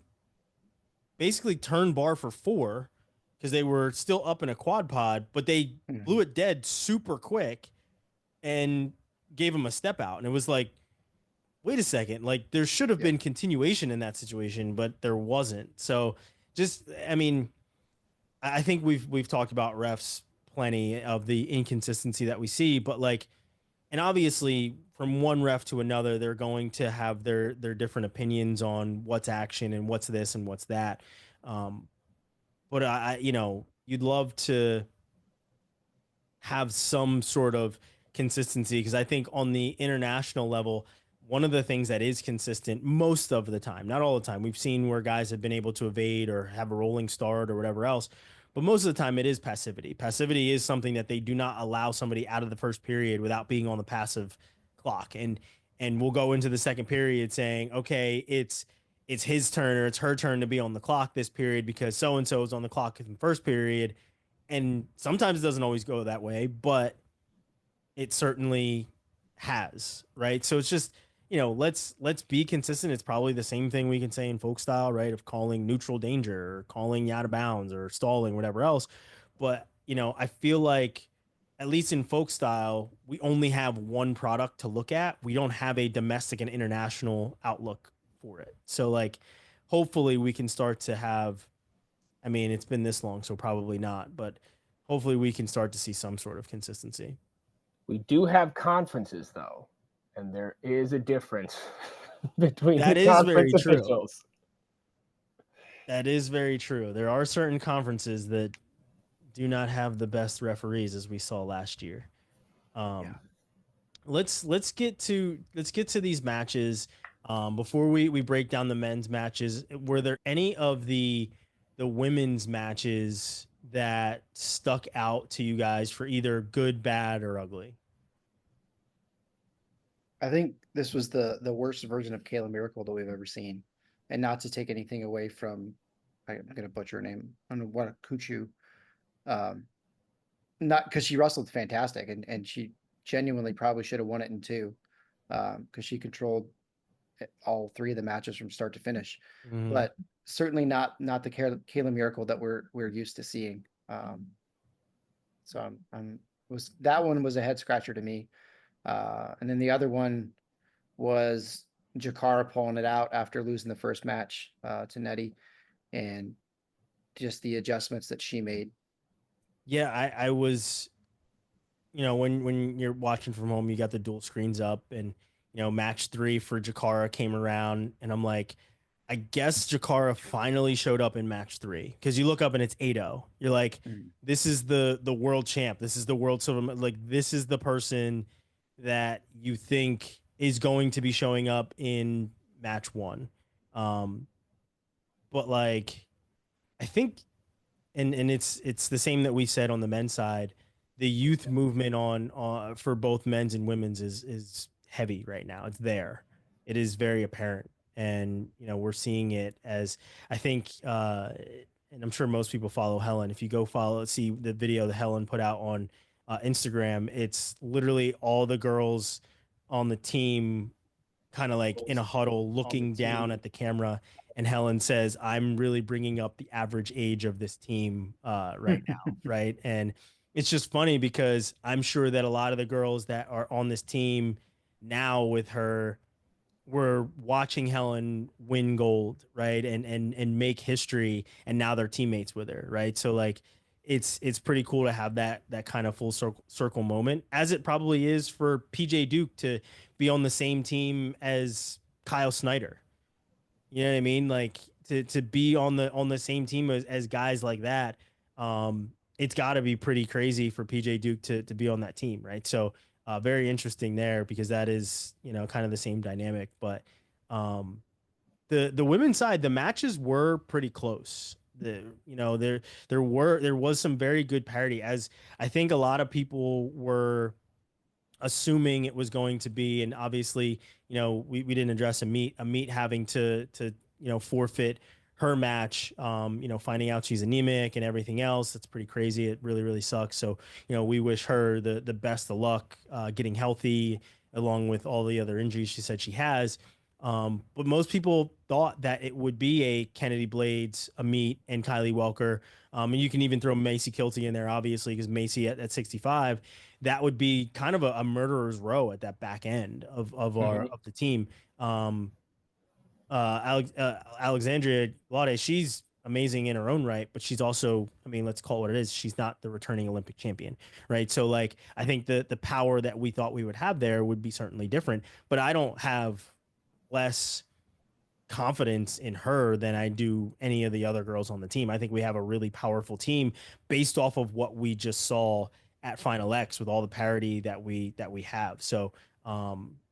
S2: basically turned Barr for 4 because they were still up in a quad pod, but they blew it dead super quick and gave him a step out. And it was like, wait a second, like there should have
S4: Yeah.
S2: been continuation in that situation, but there wasn't. So just, I mean, I think we've talked about refs plenty of the inconsistency that we see, but like, and obviously from one ref to another, they're going to have their different opinions on what's action and what's this and what's that. Um, but you'd love to have some sort of consistency because I think on the international level, one of the things that is consistent most of the time, not all the time, we've seen where guys have been able to evade or have a rolling start or whatever else, but most of the time it is passivity. Passivity is something that they do not allow somebody out of the first period without being on the passive clock. And we'll go into the second period saying, okay, it's his turn or it's her turn to be on the clock this period because so and so is on the clock in the first period. And sometimes it doesn't always go that way, but it certainly has, right? So it's just, let's be consistent. It's probably the same thing we can say in folk style, right? Of calling neutral danger or calling out of bounds or stalling, whatever else. But, I feel like at least in folk style, we only have one product to look at. We don't have a domestic and international outlook for it. So like, hopefully we can start to have, I mean, it's been this long, so probably not, but hopefully we can start to see some sort of consistency.
S3: We do have conferences though, and there is a difference between
S2: That
S3: the
S2: is
S3: conference
S2: very true.
S3: officials.
S2: That is very true. There are certain conferences that do not have the best referees, as we saw last year. Let's get to these matches. Before we break down the men's matches, were there any of the women's matches that stuck out to you guys for either good, bad, or ugly?
S4: I think this was the worst version of Kayla Miracle that we've ever seen, and not to take anything away from, I'm gonna butcher her name. I don't know what Kuchu. Not because she wrestled fantastic, and she genuinely probably should have won it in two, because she controlled all three of the matches from start to finish.
S2: Mhm.
S4: But certainly not the Kayla Miracle that we're used to seeing. So that one was a head scratcher to me. And then the other one was Jakara pulling it out after losing the first match to Nettie, and just the adjustments that she made.
S2: Yeah, I was, when you're watching from home, you got the dual screens up, and match 3 for Jakara came around, and I'm like, I guess Jakara finally showed up in match 3 because you look up and it's 8-0. You're like, this is the world champ. This is the world silver. Like, this is the person that you think is going to be showing up in match 1. But like, I think, and it's the same that we said on the men's side. The youth movement on for both men's and women's is heavy right now. It's there. It is very apparent, and we're seeing it as, I think, and I'm sure most people follow Helen. If you go see the video that Helen put out on Instagram, it's literally all the girls on the team kind of like in a huddle looking down at the camera, and Helen says, I'm really bringing up the average age of this team right now. Right. And it's just funny because I'm sure that a lot of the girls that are on this team now with her were watching Helen win gold, right, and make history, and now they're teammates with her, right? So like, it's pretty cool to have that kind of full circle moment, as it probably is for PJ Duke to be on the same team as Kyle Snyder. You know what I mean? Like, to be on the same team as guys like that. It's got to be pretty crazy for PJ Duke to be on that team, right? So very interesting there, because that is, kind of the same dynamic. But the women's side, the matches were pretty close. There was some very good parity, as I think a lot of people were assuming it was going to be. And obviously, we didn't address a meet having to forfeit her match, finding out she's anemic and everything else. That's pretty crazy. It really, really sucks. So, we wish her the best of luck getting healthy, along with all the other injuries she said she has. But most people thought that it would be a Kennedy Blades, a meet, and Kylie Welker. And you can even throw Macy Kilty in there, obviously, because Macy at 65, that would be kind of a murderer's row at that back end of the team. Alexandria Lade, she's amazing in her own right, but she's also, I mean, let's call it what it is. She's not the returning Olympic champion, right? So like, I think the power that we thought we would have there would be certainly different, but I don't have less confidence in her than I do any of the other girls on the team. I think we have a really powerful team based off of what we just saw at Final X with all the parity that we have. So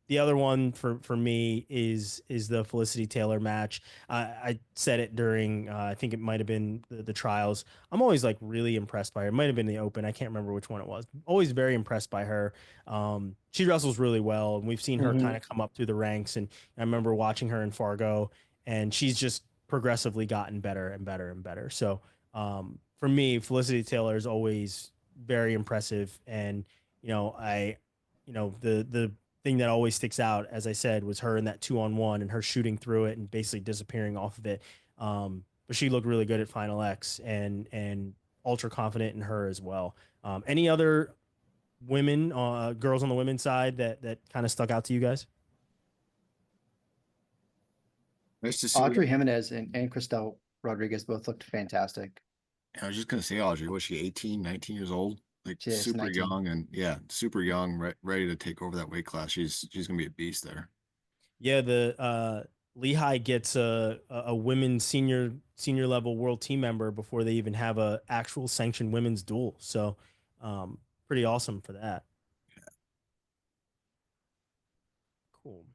S2: the other one for me is the Felicity Taylor match. I said it during I think it might have been the trials. I'm always like really impressed by her. It might have been the Open. I can't remember which one it was. Always very impressed by her. She wrestles really well, and we've seen her kind of come up through the ranks. And I remember watching her in Fargo, and she's just progressively gotten better and better and better. So for me, Felicity Taylor is always very impressive. And the thing that always sticks out, as I said, was her in that 2-on-1 and her shooting through it and basically disappearing off of it. But she looked really good at Final X and ultra confident in her as well. Any other women, girls on the women's side that kind of stuck out to you guys?
S5: Nice to see.
S4: Audrey Jimenez and Cristel Rodriguez both looked fantastic.
S5: I was just gonna say, Audrey, was she 18, 19 years old? Like
S4: Yes,
S5: super
S4: 19.
S5: young, and yeah, super young, ready to take over that weight class. She's gonna be a beast there.
S2: Yeah, the Lehigh gets a women's senior level world team member before they even have a actual sanctioned women's duel. So pretty awesome for that. Cool.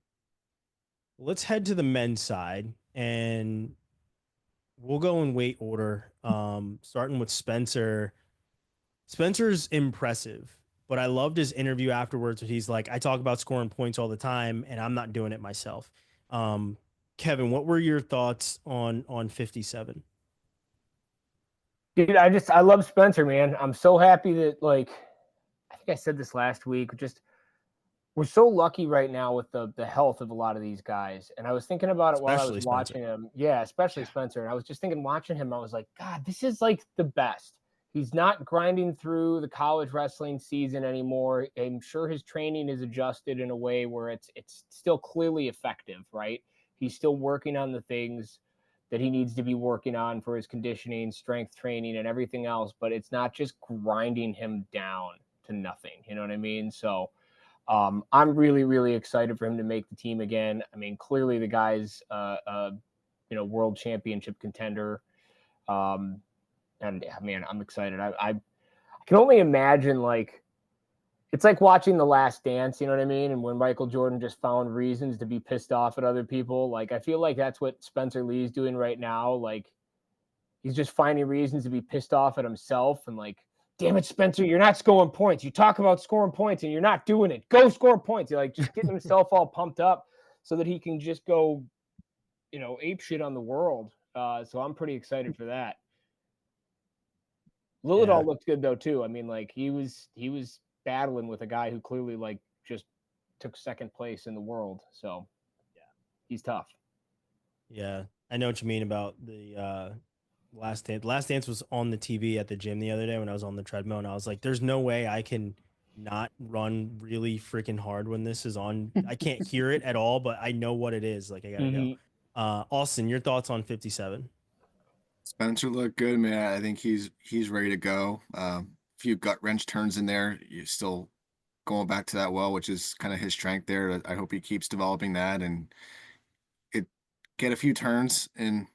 S2: Let's head to the men's side, and we'll go in weight order. Starting with Spencer. Spencer's impressive, but I loved his interview afterwards where he's like, I talk about scoring points all the time, and I'm not doing it myself. Kevin, what were your thoughts on 57?
S3: Dude, I love Spencer, man. I'm so happy that, like, I think I said this last week, just we're so lucky right now with the health of a lot of these guys. And I was thinking about it while I was watching him. Yeah, especially Spencer. And I was just thinking, watching him, I was like, God, this is like the best. He's not grinding through the college wrestling season anymore. I'm sure his training is adjusted in a way where it's still clearly effective, right? He's still working on the things that he needs to be working on for his conditioning, strength training, and everything else. But it's not just grinding him down to nothing. You know what I mean? So I'm really, really excited for him to make the team again. I mean, clearly the guy's, world championship contender. And man, I'm excited. I can only imagine, like, it's like watching The Last Dance, you know what I mean? And when Michael Jordan just found reasons to be pissed off at other people, like, I feel like that's what Spencer Lee's doing right now. Like, he's just finding reasons to be pissed off at himself and like, damn it, Spencer, you're not scoring points. You talk about scoring points and you're not doing it. Go score points. You're like just getting himself all pumped up so that he can just go, ape shit on the world. So I'm pretty excited for that. Lillidahl looked good though too. I mean, like he was battling with a guy who clearly like just took second place in the world. So yeah, he's tough.
S2: Yeah, I know what you mean about the Last Dance. Last Dance was on the TV at the gym the other day when I was on the treadmill, and I was like, "There's no way I can not run really freaking hard when this is on. I can't hear it at all, but I know what it is. Like I gotta go." Austin, your thoughts on 57?
S5: Spencer looked good, man. I think he's ready to go. Few gut wrench turns in there. You're still going back to that well, which is kind of his strength there. I hope he keeps developing that and get a few turns in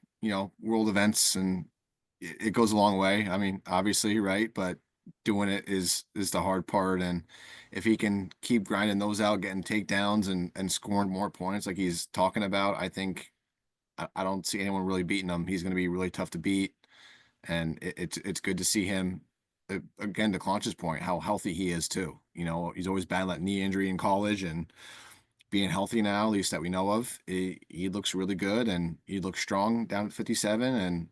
S5: world events, and it goes a long way. I mean, obviously, right, but doing it is the hard part. And if he can keep grinding those out, getting takedowns and scoring more points like he's talking about, I think I don't see anyone really beating him. He's going to be really tough to beat, and it's good to see him again. To Claunch's point, how healthy he is too. He's always battling that knee injury in college, and being healthy now, at least that we know of, he looks really good, and he looks strong down at 57. And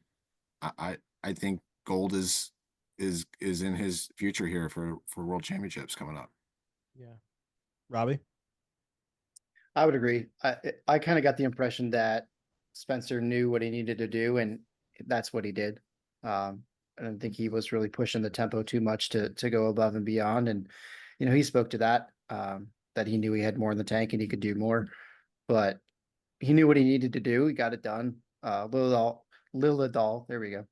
S5: I think gold is in his future here for world championships coming up.
S2: Yeah, Robbie,
S4: I would agree. I kind of got the impression that Spencer knew what he needed to do, and that's what he did. I don't think he was really pushing the tempo too much to go above and beyond. And he spoke to that. That he knew he had more in the tank and he could do more. But he knew what he needed to do. He got it done. Lilladal, there we go.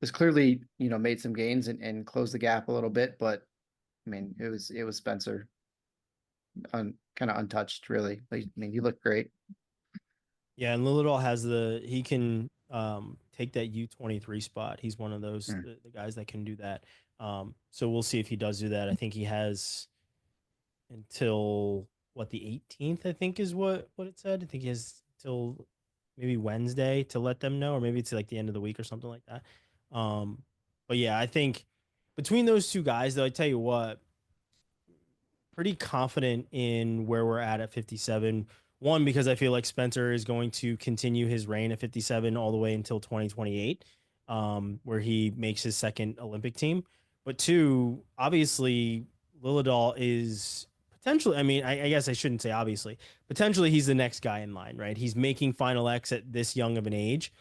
S4: Was clearly, made some gains and closed the gap a little bit, but I mean, it was Spencer kind of untouched, really. Like, I mean, he looked great.
S2: Yeah, and Lilladal has he can take that U23 spot. He's one of those the guys that can do that. So we'll see if he does do that. I think he has until the 18th, I think is what it said. I think he has till maybe Wednesday to let them know, or maybe it's like the end of the week or something like that. But yeah, I think between those two guys, though, I tell you what, pretty confident in where we're at 57. One, because I feel like Spencer is going to continue his reign at 57 all the way until 2028, where he makes his second Olympic team. But two, obviously, Lilladal is potentially, I mean, I guess I shouldn't say obviously, potentially he's the next guy in line, right? He's making Final X at this young of an age.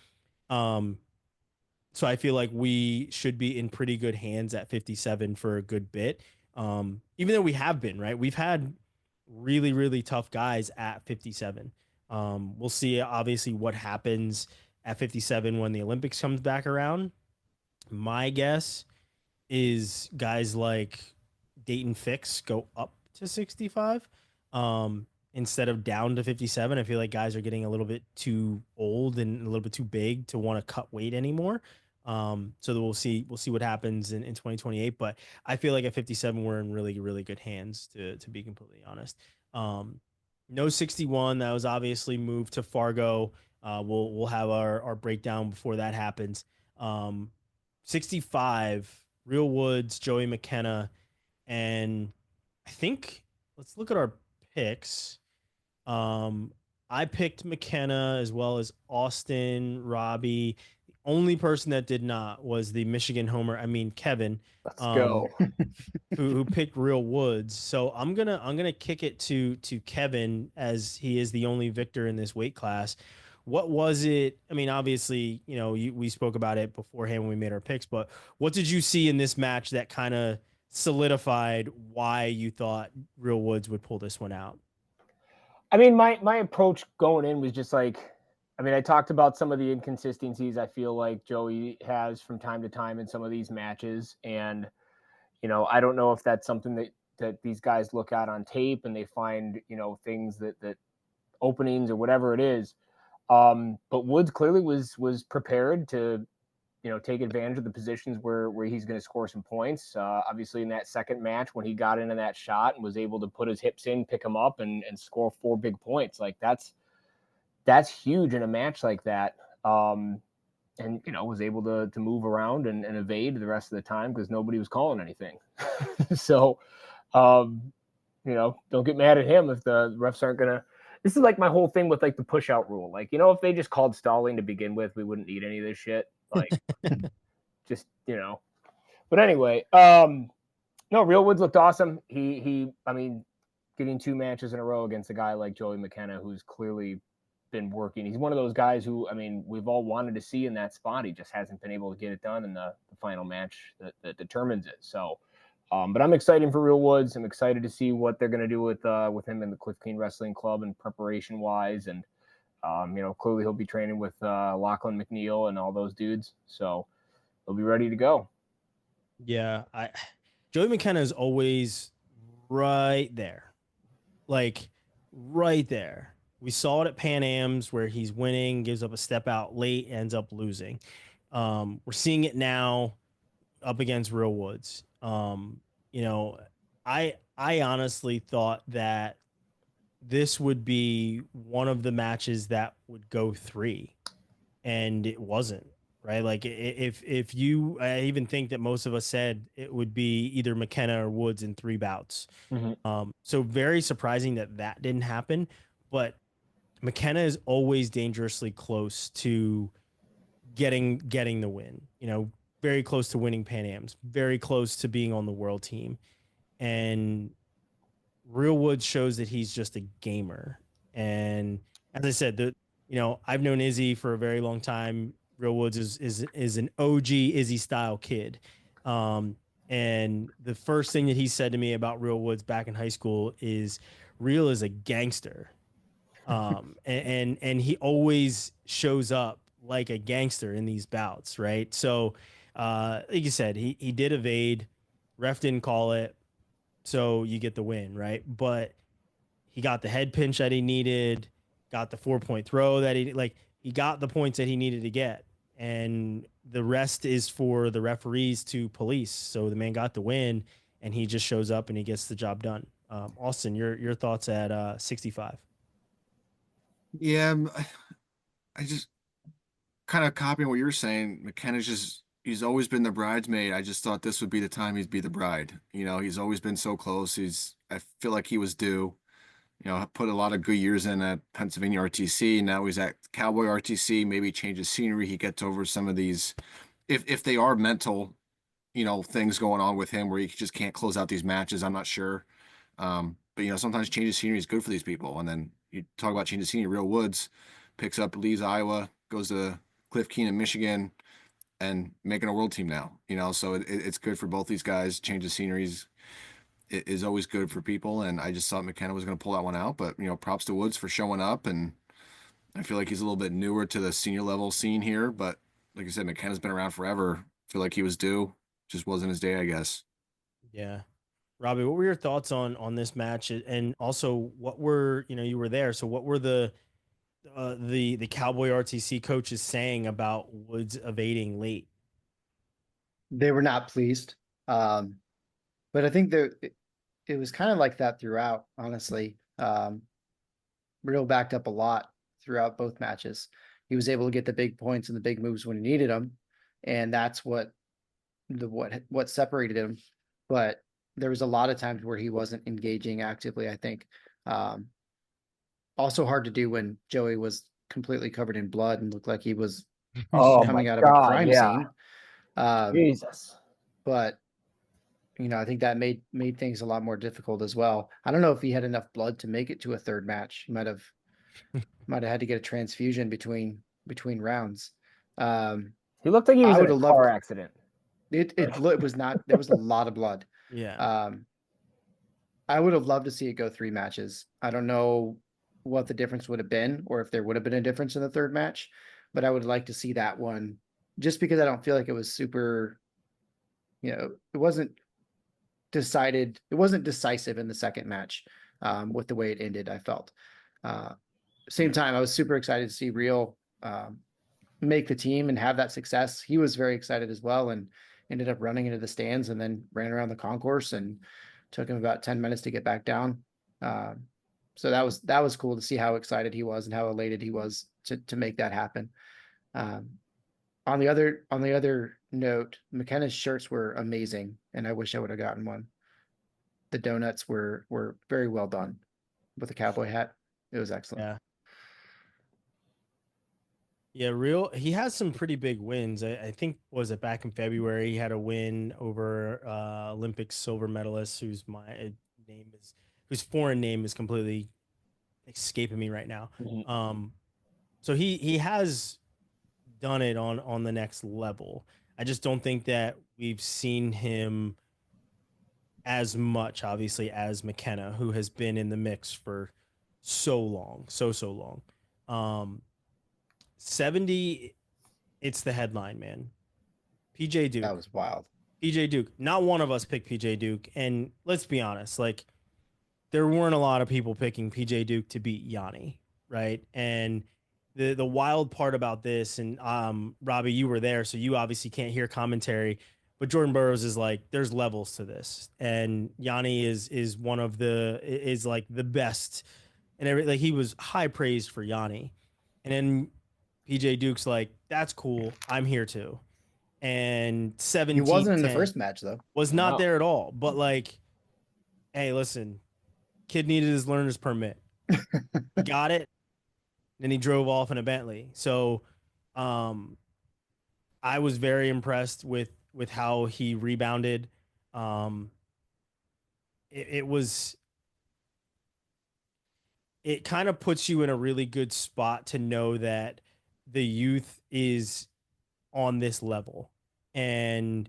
S2: So I feel like we should be in pretty good hands at 57 for a good bit. Even though we have been, right? We've had really, really tough guys at 57. We'll see obviously what happens at 57 when the Olympics comes back around. My guess is guys like Dayton Fix go up to 65 instead of down to 57. I feel like guys are getting a little bit too old and a little bit too big to want to cut weight anymore. So we'll see what happens in 2028, but I feel like at 57 we're in really, really good hands, to be completely honest. No 61, that was obviously moved to Fargo. We'll have our breakdown before that happens. 65, Real Woods, Joey McKenna, and I think let's look at our picks. I picked McKenna as well as Austin, Robbie. The only person that did not was the Michigan homer. I mean, Kevin.
S3: Let's go.
S2: who picked Real Woods. So I'm gonna kick it to Kevin, as he is the only victor in this weight class. What was it? I mean, obviously, we spoke about it beforehand when we made our picks, but what did you see in this match that kind of solidified why you thought Real Woods would pull this one out?
S3: I mean, my approach going in was just like, I mean, I talked about some of the inconsistencies I feel like Joey has from time to time in some of these matches. And, I don't know if that's something that these guys look at on tape and they find, things that openings or whatever it is. But Woods clearly was prepared to, take advantage of the positions where he's going to score some points. Obviously, in that second match, when he got into that shot and was able to put his hips in, pick him up, and score 4 big points, like that's huge in a match like that. And was able to move around and evade the rest of the time because nobody was calling anything. So, don't get mad at him if the refs aren't gonna. This is like my whole thing with like the push out rule. Like, if they just called stalling to begin with, we wouldn't need any of this shit. Like, just, but anyway, no, Real Woods looked awesome. I mean, getting 2 matches in a row against a guy like Joey McKenna, who's clearly been working. He's one of those guys who, I mean, we've all wanted to see in that spot. He just hasn't been able to get it done in the final match that determines it. So, but I'm excited for Real Woods. I'm excited to see what they're going to do with him in the Cliff King Wrestling Club and preparation wise. And, clearly he'll be training with Lachlan McNeil and all those dudes. So he'll be ready to go.
S2: Yeah. Joey McKenna is always right there. Like right there. We saw it at Pan Am's where he's winning, gives up a step out late, ends up losing. We're seeing it now up against Real Woods. I honestly thought that this would be one of the matches that would go 3, and it wasn't, right? Like if you, I even think that most of us said it would be either McKenna or Woods in 3 bouts. Mm-hmm. So very surprising that didn't happen, but McKenna is always dangerously close to getting the win, very close to winning Pan Am's, very close to being on the world team. And Real Woods shows that he's just a gamer. And as I said, I've known Izzy for a very long time. Real Woods is an OG Izzy style kid. And the first thing that he said to me about Real Woods back in high school is Real is a gangster. And he always shows up like a gangster in these bouts, right? So, like you said, he did evade, ref didn't call it, so you get the win, right? But he got the head pinch that he needed, got the 4-point throw that he got the points that he needed to get, and the rest is for the referees to police. So the man got the win, and he just shows up and he gets the job done. Austin, your thoughts at 65?
S5: Yeah, I just kind of copying what you're saying. McKenna's he's always been the bridesmaid. I just thought this would be the time he'd be the bride. You know, he's always been so close. I feel like he was due. You know, put a lot of good years in at Pennsylvania RTC. Now he's at Cowboy RTC. Maybe change his scenery. He gets over some of these, if they are mental, you know, things going on with him where he just can't close out these matches. I'm not sure. But you know, sometimes change of scenery is good for these people. And then you talk about change of scenery. Real Woods leaves Iowa, goes to Cliff Keenan, Michigan, and making a world team now. You know, so it's good for both these guys. Change of sceneries is always good for people, and I just thought McKenna was going to pull that one out. But you know, props to Woods for showing up, and I feel like he's a little bit newer to the senior level scene here. But like I said, McKenna's been around forever. I feel like he was due, just wasn't his day, I guess.
S2: Yeah. Robbie, what were your thoughts on this match, and also what were, you were there, so what were the Cowboy RTC coaches saying about Woods evading late?
S4: They were not pleased. But I think it was kind of like that throughout, honestly. Real backed up a lot throughout both matches. He was able to get the big points and the big moves when he needed them, and that's what separated him. But there was a lot of times where he wasn't engaging actively, I think. Also hard to do when Joey was completely covered in blood and looked like he was coming out of a crime scene.
S3: Jesus.
S4: But I think that made things a lot more difficult as well. I don't know if he had enough blood to make it to a third match. He might have had to get a transfusion between rounds.
S3: He looked like he was in a car accident.
S4: It was not. There was a lot of blood.
S2: Yeah.
S4: I would have loved to see it go 3 matches. I don't know what the difference would have been, or if there would have been a difference in the third match, but I would like to see that one, just because I don't feel like it was super. It wasn't decided. It wasn't decisive in the second match, with the way it ended. I felt. Same time, I was super excited to see Real make the team and have that success. He was very excited as well, and ended up running into the stands and then ran around the concourse, and took him about 10 minutes to get back down. So that was cool to see how excited he was and how elated he was to make that happen. On the other note, McKenna's shirts were amazing, and I wish I would have gotten one. The donuts were very well done with a cowboy hat. It was excellent.
S2: Yeah. Yeah, he has some pretty big wins. I think, was it back in February, he had a win over Olympic silver medalist whose foreign name is completely escaping me right now.
S3: Mm-hmm.
S2: So he has done it on the next level. I just don't think that we've seen him as much, obviously, as McKenna, who has been in the mix for so long. 70, it's the headline, man. PJ Duke.
S4: That was wild.
S2: PJ Duke. Not one of us picked PJ Duke. And let's be honest, like, there weren't a lot of people picking PJ Duke to beat Yanni, right? And the wild part about this, and Robbie, you were there, so you obviously can't hear commentary, but Jordan Burroughs is like, there's levels to this. And Yanni is like the best. And like, he was high praised for Yanni. And then PJ Duke's like, that's cool, I'm here too. And 17,
S4: he wasn't in the first match though.
S2: Was not there at all. But like, hey, listen, kid needed his learner's permit. He got it. Then he drove off in a Bentley. So I was very impressed with how he rebounded. It kind of puts you in a really good spot to know that the youth is on this level, and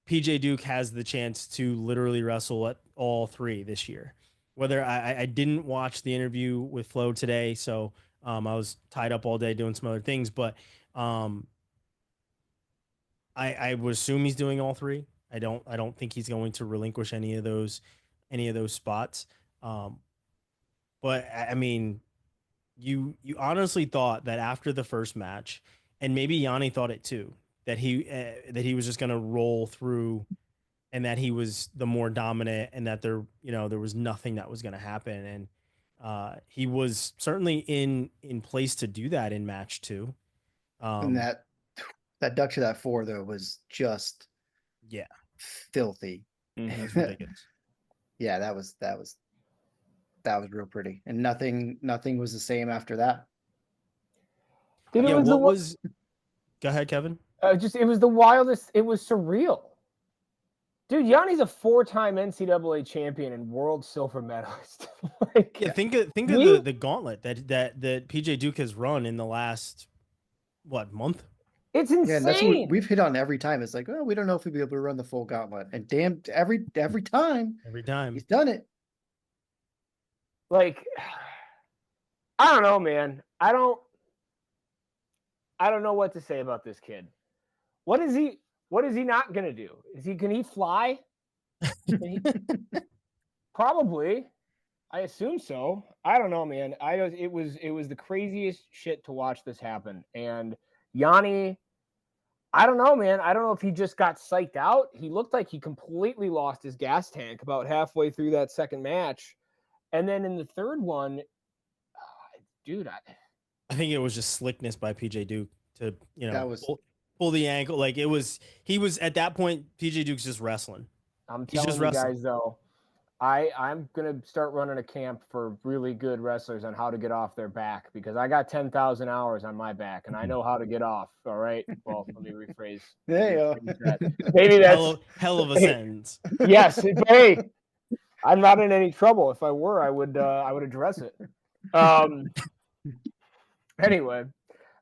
S2: PJ Duke has the chance to literally wrestle at all 3 this year, whether I didn't watch the interview with Flo today, so I was tied up all day doing some other things, but I would assume he's doing all three. I don't think he's going to relinquish any of those spots. But I mean, you honestly thought that after the first match, and maybe Yanni thought it too, that he was just going to roll through, and that he was the more dominant, and that there was nothing that was going to happen, and he was certainly in place to do that in match two.
S4: And that duck to that 4 though was just
S2: Yeah,
S4: filthy.
S2: that's ridiculous.
S4: Yeah, that was real pretty, and nothing was the same after that.
S3: Dude,
S2: Yeah, what was? Go ahead, Kevin.
S3: It was the wildest. It was surreal. Dude, Yanni's a 4-time NCAA champion and world silver medalist. Like,
S2: Yeah, think of the gauntlet that PJ Duke has run in the last month.
S3: It's insane.
S4: Yeah, and that's what we've hit on every time. It's like, oh, we don't know if we'll be able to run the full gauntlet, and damn, every time he's done it.
S3: Like, I don't know, man. I don't know what to say about this kid. What is he not gonna do? Can he fly? Probably. I assume so. I don't know, man. It was the craziest shit to watch this happen. And Yanni, I don't know, man. I don't know if he just got psyched out. He looked like he completely lost his gas tank about halfway through that second match. And then in the third one, dude,
S2: I think it was just slickness by PJ Duke to, pull the ankle. Like he was at that point, PJ Duke's just wrestling.
S3: I'm telling you guys though, I'm going to start running a camp for really good wrestlers on how to get off their back, because I got 10,000 hours on my back and I know how to get off. All right. Well, let me rephrase. Maybe that's
S2: hell of a sentence.
S3: Yes. Hey, I'm not in any trouble. If I were, I would address it. Anyway,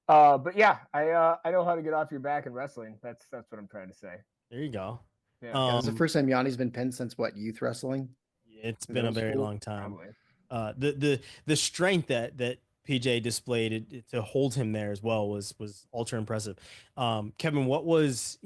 S3: but yeah, I know how to get off your back in wrestling. That's what I'm trying to say.
S2: There you go.
S3: Yeah.
S4: It's the first time Yanni's been pinned since youth wrestling?
S2: It's been a very long time. The strength that PJ displayed to hold him there as well was ultra impressive. Kevin, what was,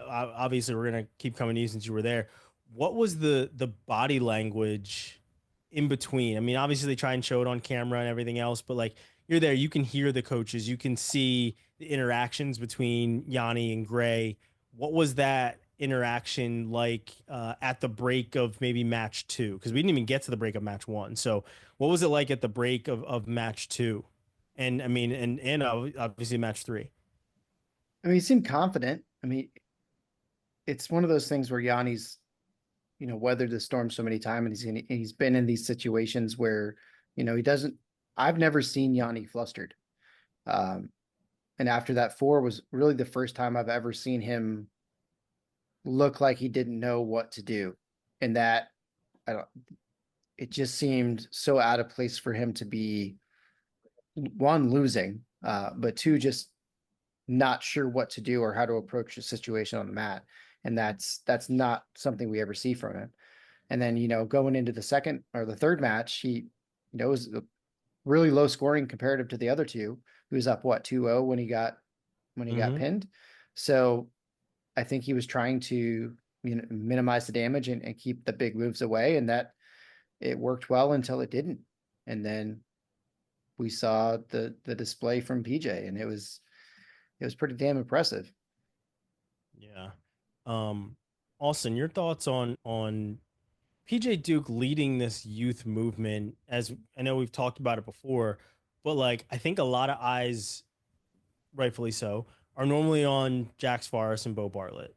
S2: obviously we're gonna keep coming to you since you were there. What was the body language in between? I mean, obviously they try and show it on camera and everything else, but like you're there, you can hear the coaches, you can see the interactions between Yanni and Gray. What was that interaction like at the break of maybe match 2? Because we didn't even get to the break of match 1. So what was it like at the break of match 2? And I mean, and obviously match 3.
S4: I mean, he seemed confident. I mean, it's one of those things where Yanni's, weathered the storm so many times, and he's been in these situations where, he doesn't. I've never seen Yanni flustered. And after that 4 was really the first time I've ever seen him look like he didn't know what to do. And that, it just seemed so out of place for him to be, 1, losing, but 2, just not sure what to do or how to approach the situation on the mat. And that's not something we ever see from him. And then, going into the second or the third match, he, was really low scoring comparative to the other 2. He was up 2-0 when he got pinned. So I think he was trying to minimize the damage and keep the big moves away, and that it worked well until it didn't. And then we saw the display from PJ, and it was pretty damn impressive.
S2: Yeah. Austin, your thoughts on PJ Duke leading this youth movement? As I know we've talked about it before, but like I think a lot of eyes, rightfully so, are normally on Jax Forrest and Bo Bartlett,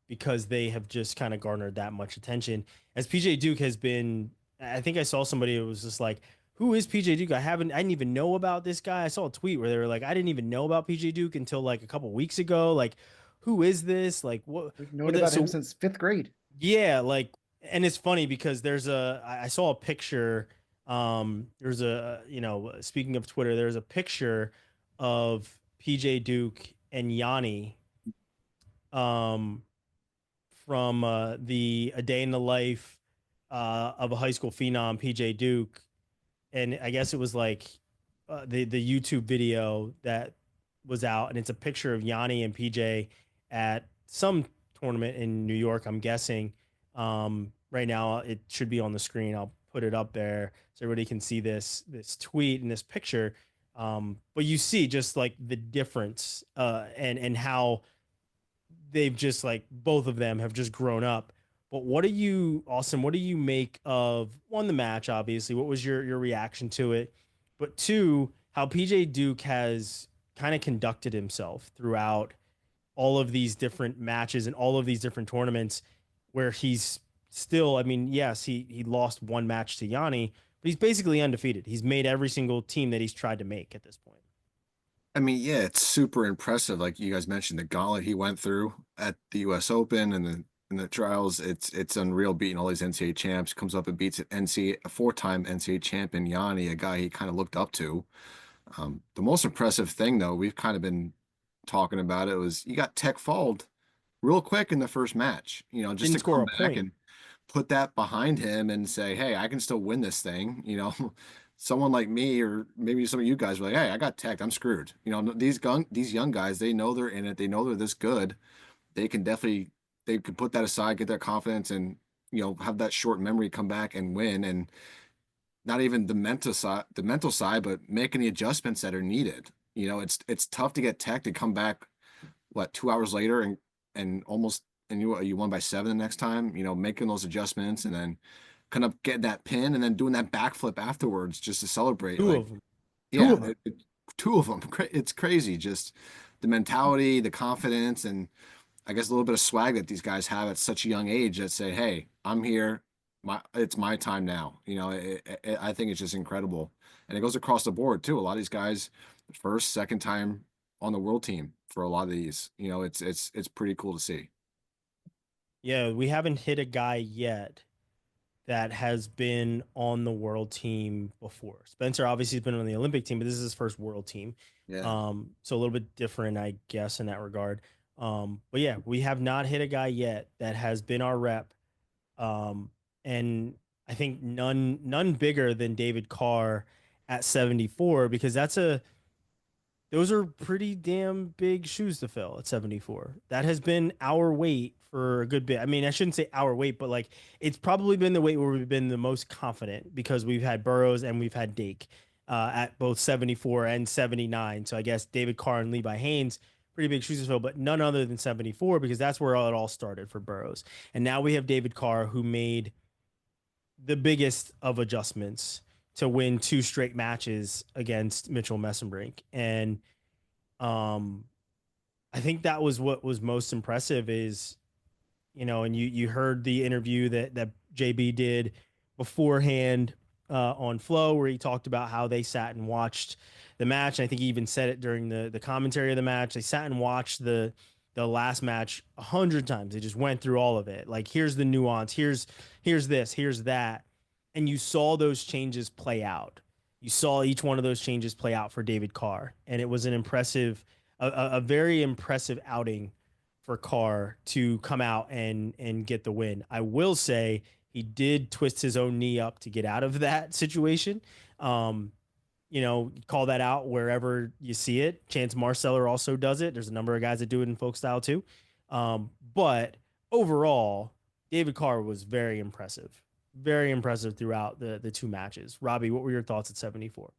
S2: because they have just kind of garnered that much attention. As PJ Duke has been, I think I saw somebody who was just like, who is PJ Duke? I didn't even know about this guy. I saw a tweet where they were like, I didn't even know about PJ Duke until like a couple weeks ago. Like, who is this? Like, what?
S4: We've known about him since 5th grade.
S2: Yeah, like, and it's funny because I saw a picture. There's a, speaking of Twitter, there's a picture of PJ Duke and Yanni from the A Day in the Life of a high school phenom, PJ Duke, and I guess it was like the YouTube video that was out, and it's a picture of Yanni and PJ at some tournament in New York, I'm guessing. Right now, it should be on the screen. I'll put it up there so everybody can see this tweet and this picture. But you see just like the difference and how they've just like both of them have just grown up. But what do you, Austin? What do you make of one, the match? Obviously, what was your reaction to it? But two, how PJ Duke has kind of conducted himself throughout all of these different matches and all of these different tournaments, where he's still. I mean, yes, he lost one match to Yanni, but he's basically undefeated. He's made every single team that he's tried to make at this point.
S5: I mean, yeah, it's super impressive. Like you guys mentioned, the gauntlet he went through at the U.S. Open and the trials. It's unreal beating all these NCAA champs. Comes up and beats an NCAA, a four-time NCAA champion Yanni, a guy he kind of looked up to. The most impressive thing, though, we've kind of been talking about it, was you got tech fauled real quick in the first match. You know, just
S2: Didn't
S5: to
S2: score
S5: come
S2: a
S5: back
S2: point.
S5: and put that behind him and say, hey, I can still win this thing. You know, someone like me or maybe some of you guys were like, hey, I got teched, I'm screwed. You know, these young guys, they know they're in it. They know they're this good. They can definitely they could put that aside, get their confidence, and have that short memory, come back and win. And not even the mental side, but making the adjustments that are needed. You know, it's tough to get tech to come back 2 hours later and almost and you won by 7 the next time. You know, making those adjustments and then kind of getting that pin and then doing that backflip afterwards just to celebrate.
S2: Two
S5: Like,
S2: of them.
S5: yeah, two of them. It's crazy. Just the mentality, the confidence, and I guess a little bit of swag that these guys have at such a young age that say, "Hey, I'm here. It's my time now." You know, I think it's just incredible, and it goes across the board too. A lot of these guys, first, second time on the world team for a lot of these. You know, it's pretty cool to see.
S2: Yeah, we haven't hit a guy yet that has been on the world team before. Spencer obviously has been on the Olympic team, but this is his first world team.
S5: Yeah.
S2: So a little bit different, I guess, in that regard. But yeah, we have not hit a guy yet that has been our rep. And I think none bigger than David Carr at 74, because those are pretty damn big shoes to fill at 74. That has been our weight for a good bit. I mean, I shouldn't say our weight, but like it's probably been the weight where we've been the most confident, because we've had Burroughs and we've had Dake at both 74 and 79. So I guess David Carr and Levi Haynes, pretty big shoes to fill, but none other than 74, because that's where it all started for Burroughs. And now we have David Carr, who made the biggest of adjustments to win 2 straight matches against Mitchell Messenbrink. And um, I think that was what was most impressive is, and you heard the interview that JB did beforehand on Flow, where he talked about how they sat and watched the match. And I think he even said it during the commentary of the match. They sat and watched the last match 100 times. They just went through all of it. Like, here's the nuance. Here's this. Here's that. And you saw those changes play out. You saw each one of those changes play out for David Carr, and it was a very impressive outing for Carr to come out and get the win. I will say he did twist his own knee up to get out of that situation. Call that out wherever you see it. Chance Marceller also does it. There's a number of guys that do it in folk style too. But overall, David Carr was very impressive throughout the 2 matches. Robbie, what were your thoughts at 74?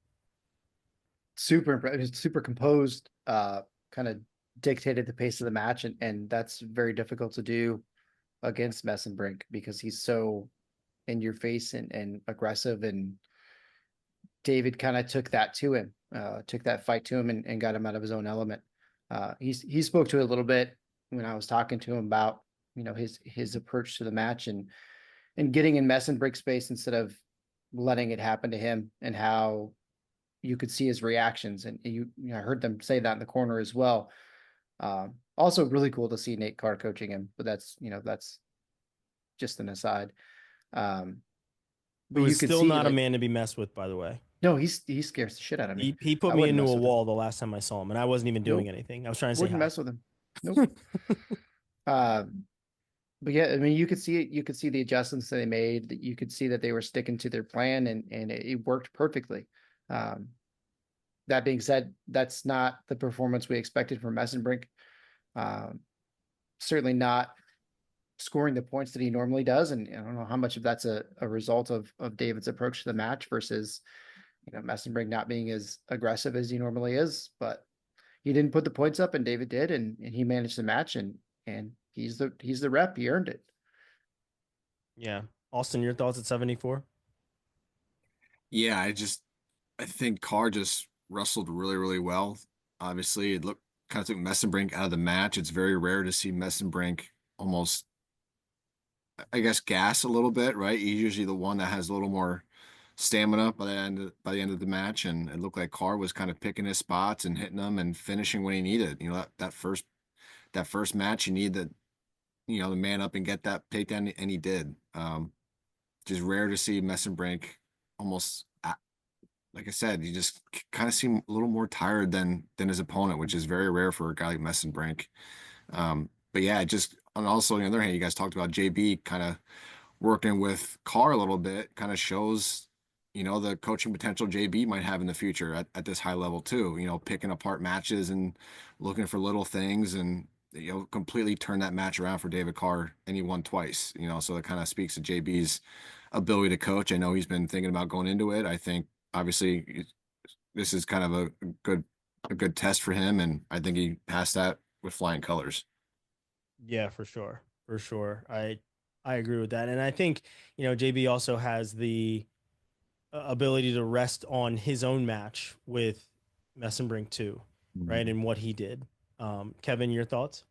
S4: Super impressive, super composed, kind of dictated the pace of the match, and that's very difficult to do against Messenbrink because he's so in your face and aggressive, and David kind of took that to him, took that fight to him and got him out of his own element. He spoke to it a little bit when I was talking to him about, his approach to the match and getting in Messenbrink's space instead of letting it happen to him, and how you could see his reactions. And I heard them say that in the corner as well. Also really cool to see Nate Carr coaching him, but that's just an aside. But
S2: you could still see, not a man to be messed with, by the way.
S4: No, he scares the shit out of me.
S2: He put me into a wall the last time I saw him, and I wasn't even doing anything. I was trying to say
S4: mess with him. Nope. But yeah, I mean, you could see it. You could see the adjustments that they made. That you could see that they were sticking to their plan, and it worked perfectly. Um, that being said, that's not the performance we expected from Messenbrink. Um, Certainly not scoring the points that he normally does, and I don't know how much of that's a result of David's approach to the match versus Messenbrink not being as aggressive as he normally is. But he didn't put the points up, and David did, and he managed the match, and he's the rep. He earned it.
S2: Yeah. Austin, your thoughts at 74?
S5: Yeah, I think Carr just wrestled really, really well. Obviously, it looked kind of took Messenbrink out of the match. It's very rare to see Messenbrink almost, I guess, gas a little bit, right? He's usually the one that has a little more stamina by the end of the match, and it looked like Carr was kind of picking his spots and hitting them and finishing when he needed. That first match, you need the man up and get that takedown, and he did. Just rare to see Messenbrink almost, like I said, you just kind of seem a little more tired than his opponent, which is very rare for a guy like Messenbrink. But yeah, and also on the other hand, you guys talked about JB kind of working with Carr a little bit, kind of shows, the coaching potential JB might have in the future at this high level too, picking apart matches and looking for little things and, completely turn that match around for David Carr, and he won twice, so it kind of speaks to JB's ability to coach. I know he's been thinking about going into it. I think obviously this is kind of a good test for him, and I think he passed that with flying colors.
S2: Yeah, for sure. For sure. I agree with that. And I think, JB also has the ability to rest on his own match with Messenbrink too, right? And what he did. Kevin, your thoughts?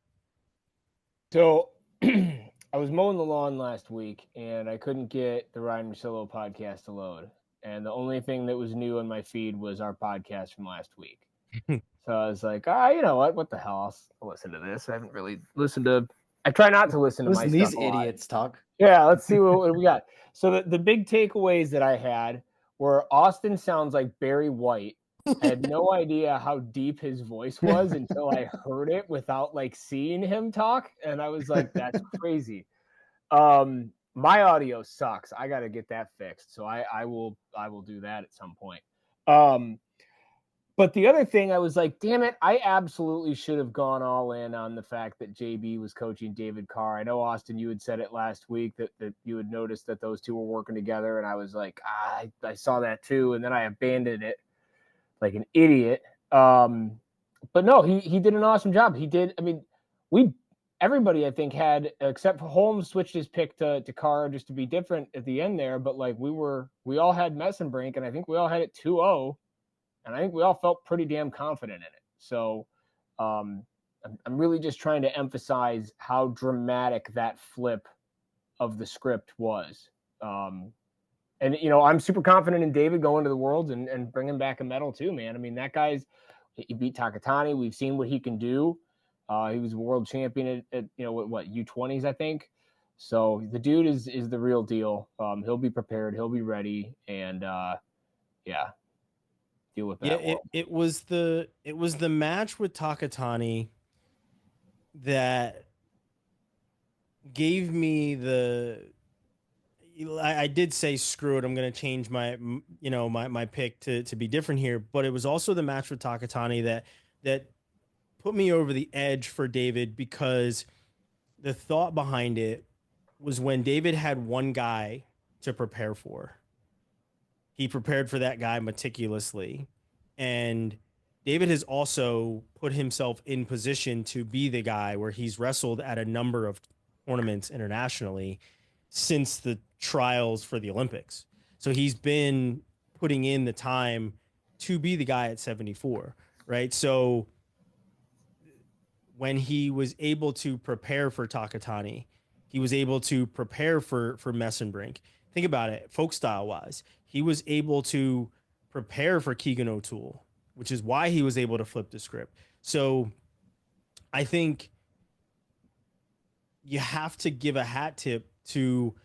S3: So I was mowing the lawn last week and I couldn't get the Ryan Russillo podcast to load. And the only thing that was new on my feed was our podcast from last week. So I was like, you know what the hell? I'll listen to this. I haven't really listened to, I try not to listen to my
S4: These
S3: stuff a lot.
S4: idiots talk.
S3: Yeah, let's see what we got. So the big takeaways that I had were Austin sounds like Barry White. I had no idea how deep his voice was until I heard it without like seeing him talk. And I was like, that's crazy. My audio sucks. I got to get that fixed. So I will do that at some point. But the other thing, I was like, damn it, I absolutely should have gone all in on the fact that JB was coaching David Carr. I know, Austin, you had said it last week that you had noticed that those two were working together. And I was like, I saw that too. And then I abandoned it like an idiot. But no, he did an awesome job. He did. I mean, everybody, I think, had, except for Holmes, switched his pick to Carr just to be different at the end there. But like we all had Messenbrink, and I think we all had it 2-0. And I think we all felt pretty damn confident in it. So I'm really just trying to emphasize how dramatic that flip of the script was. And, I'm super confident in David going to the Worlds and bringing back a medal too, man. I mean, he beat Takatani. We've seen what he can do. He was a world champion at what, U20s, I think. So the dude is the real deal. He'll be prepared. He'll be ready. And yeah. Deal with that.
S2: Yeah, it was the match with Takatani that gave me I did say screw it, I'm going to change my pick to be different here, but it was also the match with Takatani that put me over the edge for David, because the thought behind it was when David had one guy to prepare for. He prepared for that guy meticulously. And David has also put himself in position to be the guy where he's wrestled at a number of tournaments internationally since the trials for the Olympics. So he's been putting in the time to be the guy at 74, right? So when he was able to prepare for Takatani, he was able to prepare for Messenbrink. Think about it, folk style wise. He was able to prepare for Keegan O'Toole, which is why he was able to flip the script. So I think you have to give a hat tip to,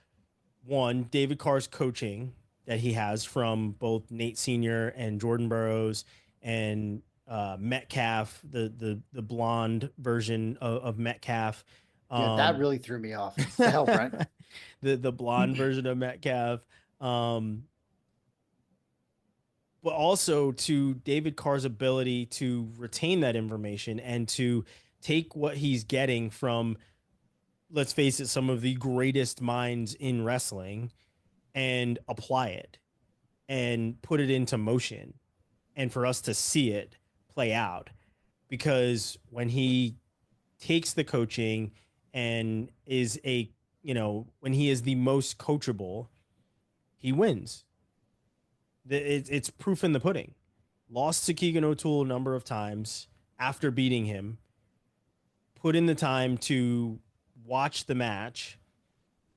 S2: one, David Carr's coaching that he has from both Nate Sr. and Jordan Burroughs and Metcalf, the blonde version of Metcalf.
S4: Yeah, that really threw me off. What the hell, Brent?
S2: the blonde version of Metcalf. But also to David Carr's ability to retain that information and to take what he's getting from, let's face it, some of the greatest minds in wrestling and apply it and put it into motion and for us to see it play out. Because when he takes the coaching and is when he is the most coachable, he wins. It's proof in the pudding. Lost to Keegan O'Toole a number of times after beating him, put in the time to watch the match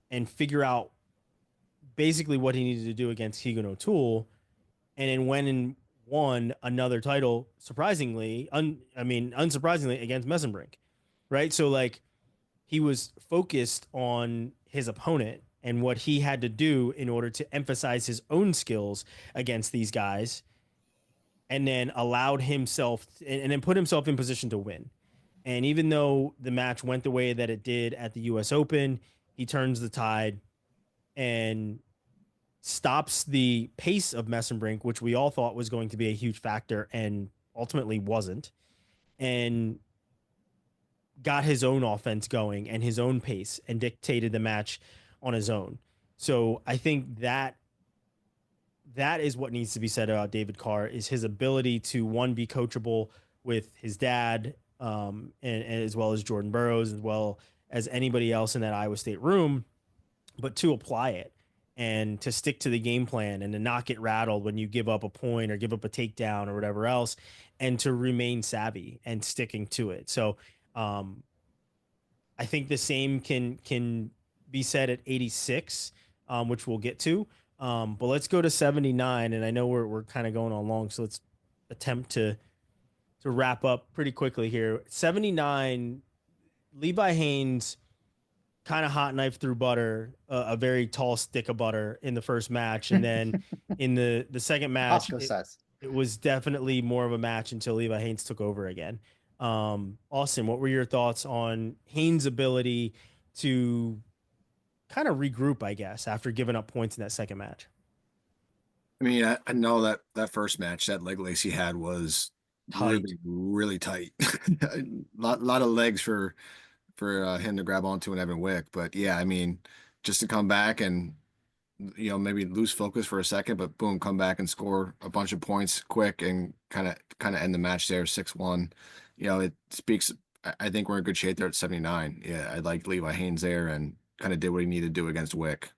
S2: and figure out basically what he needed to do against Keegan O'Toole, and then went and won another title, surprisingly, unsurprisingly, against Messenbrink, right? So, like, he was focused on his opponent and what he had to do in order to emphasize his own skills against these guys, and then allowed himself and then put himself in position to win. And even though the match went the way that it did at the US Open, he turns the tide and stops the pace of Messenbrink, which we all thought was going to be a huge factor and ultimately wasn't, and got his own offense going and his own pace and dictated the match on his own. So I think that is what needs to be said about David Carr, is his ability to, one, be coachable with his dad, and as well as Jordan Burroughs, as well as anybody else in that Iowa State room, but to apply it and to stick to the game plan and to not get rattled when you give up a point or give up a takedown or whatever else, and to remain savvy and sticking to it. So I think the same can be said at 86, which we'll get to. But let's go to 79, and I know we're kind of going on long, so let's attempt to wrap up pretty quickly here. 79, Levi Haines kind of hot knife through butter, a very tall stick of butter in the first match, and then in the second match, it was definitely more of a match until Levi Haines took over again. Austin, what were your thoughts on Haines' ability to kind of regroup, I guess, after giving up points in that second match?
S5: I mean, I know that first match, that leg lace he had was
S2: tight.
S5: really tight. a lot of legs for him to grab onto and Evan Wick. But yeah, I mean, just to come back and, maybe lose focus for a second, but boom, come back and score a bunch of points quick and kind of end the match there 6-1. It speaks. I think we're in good shape there at 79. Yeah, I like Levi Haines there and kind of did what he needed to do against Wick.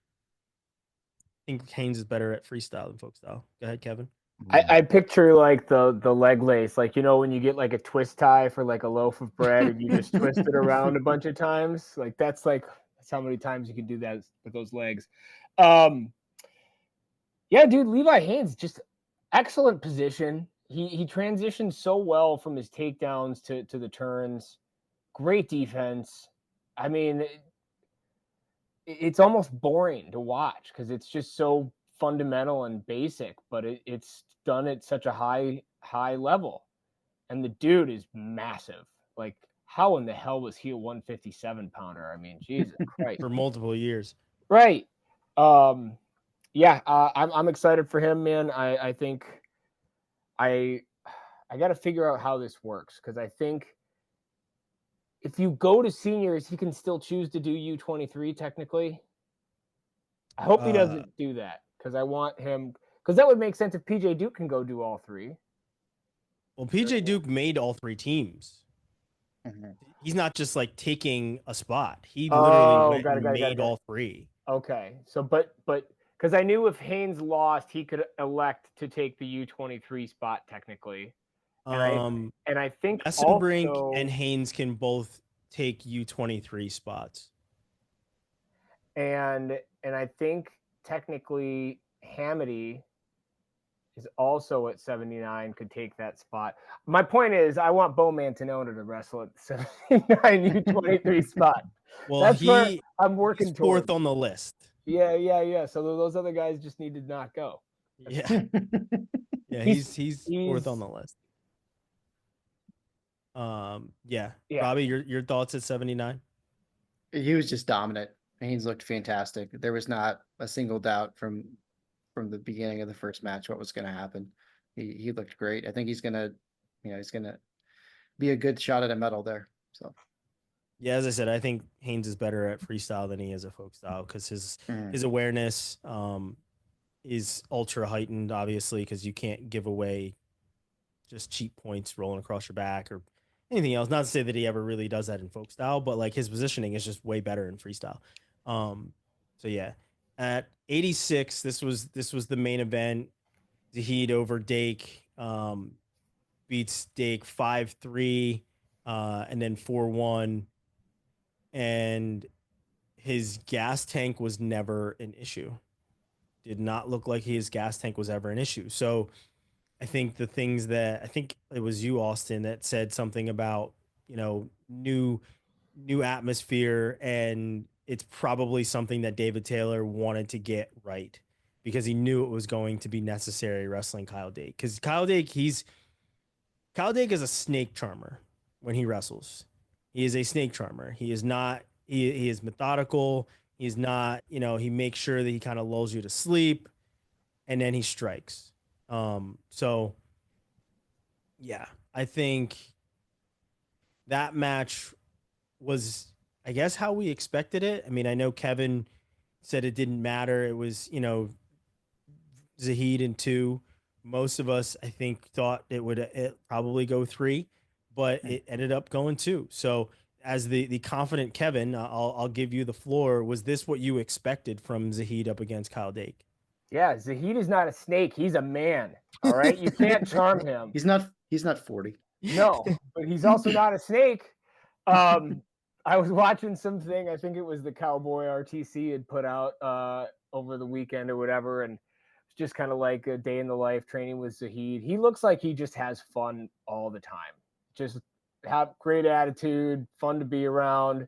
S2: I think Haines is better at freestyle than folk style. Go ahead, Kevin.
S3: I picture like the leg lace, like, when you get like a twist tie for like a loaf of bread and you just twist it around a bunch of times. That's how many times you can do that with those legs. Yeah, dude, Levi Haines, just excellent position. He transitioned so well from his takedowns to the turns. Great defense. I mean, it's almost boring to watch because it's just so fundamental and basic, but it's done at such a high level. And the dude is massive. Like, how in the hell was he a 157 pounder? I mean, Jesus Christ.
S2: For multiple years.
S3: Right. Yeah, I'm excited for him, man. I think I got to figure out how this works, because I think if you go to seniors, he can still choose to do U23 technically. I hope he doesn't do that, because I want him, because that would make sense if PJ Duke can go do all three.
S2: Well, PJ Duke made all three teams. Mm-hmm. He's not just like taking a spot. He literally made all three.
S3: Okay. So, but because I knew if Haines lost, he could elect to take the U23 spot technically. And I think
S2: Messenbrink
S3: also,
S2: and Haines can both take U23 spots.
S3: And I think technically Hamity is also at 79, could take that spot. My point is, I want Bo Mantanona to wrestle at the 79 U23 spot.
S2: Well,
S3: that's where I'm working
S2: he's fourth
S3: towards.
S2: on the list.
S3: Yeah. So those other guys just need to not go.
S2: Yeah. Yeah, he's fourth on the list. Yeah. Robbie, your thoughts at 79?
S4: He was just dominant. Haynes looked fantastic. There was not a single doubt from the beginning of the first match what was going to happen. He looked great. I think he's gonna, he's gonna be a good shot at a medal there. So
S2: Yeah, as I said, I think Haynes is better at freestyle than he is at folk style because his awareness is ultra heightened, obviously, because you can't give away just cheap points rolling across your back or anything else. Not to say that he ever really does that in folk style, but like his positioning is just way better in freestyle. So yeah, at 86, this was the main event. Zahid over Dake, beats Dake 5-3, and then 4-1, and his gas tank was never an issue. Did not look like his gas tank was ever an issue. So I think the things that I think it was you, Austin, that said something about, new atmosphere, and it's probably something that David Taylor wanted to get right because he knew it was going to be necessary wrestling Kyle Dake. Because Kyle Dake is a snake charmer when he wrestles. He is a snake charmer. He is not. He is methodical. He's not. He makes sure that he kind of lulls you to sleep, and then he strikes. So yeah, I think that match was, I guess, how we expected it. I mean, I know Kevin said it didn't matter. It was, Zahid in 2. Most of us, I think, thought it would probably go 3, but it ended up going 2. So as the confident Kevin, I'll give you the floor. Was this what you expected from Zahid up against Kyle Dake?
S3: Yeah, Zahid is not a snake. He's a man. All right. You can't charm him.
S4: he's not 40.
S3: No, but he's also not a snake. I was watching something, I think it was the Cowboy RTC had put out over the weekend or whatever, and it's just kind of like a day in the life training with Zahid. He looks like he just has fun all the time. Just have great attitude, fun to be around.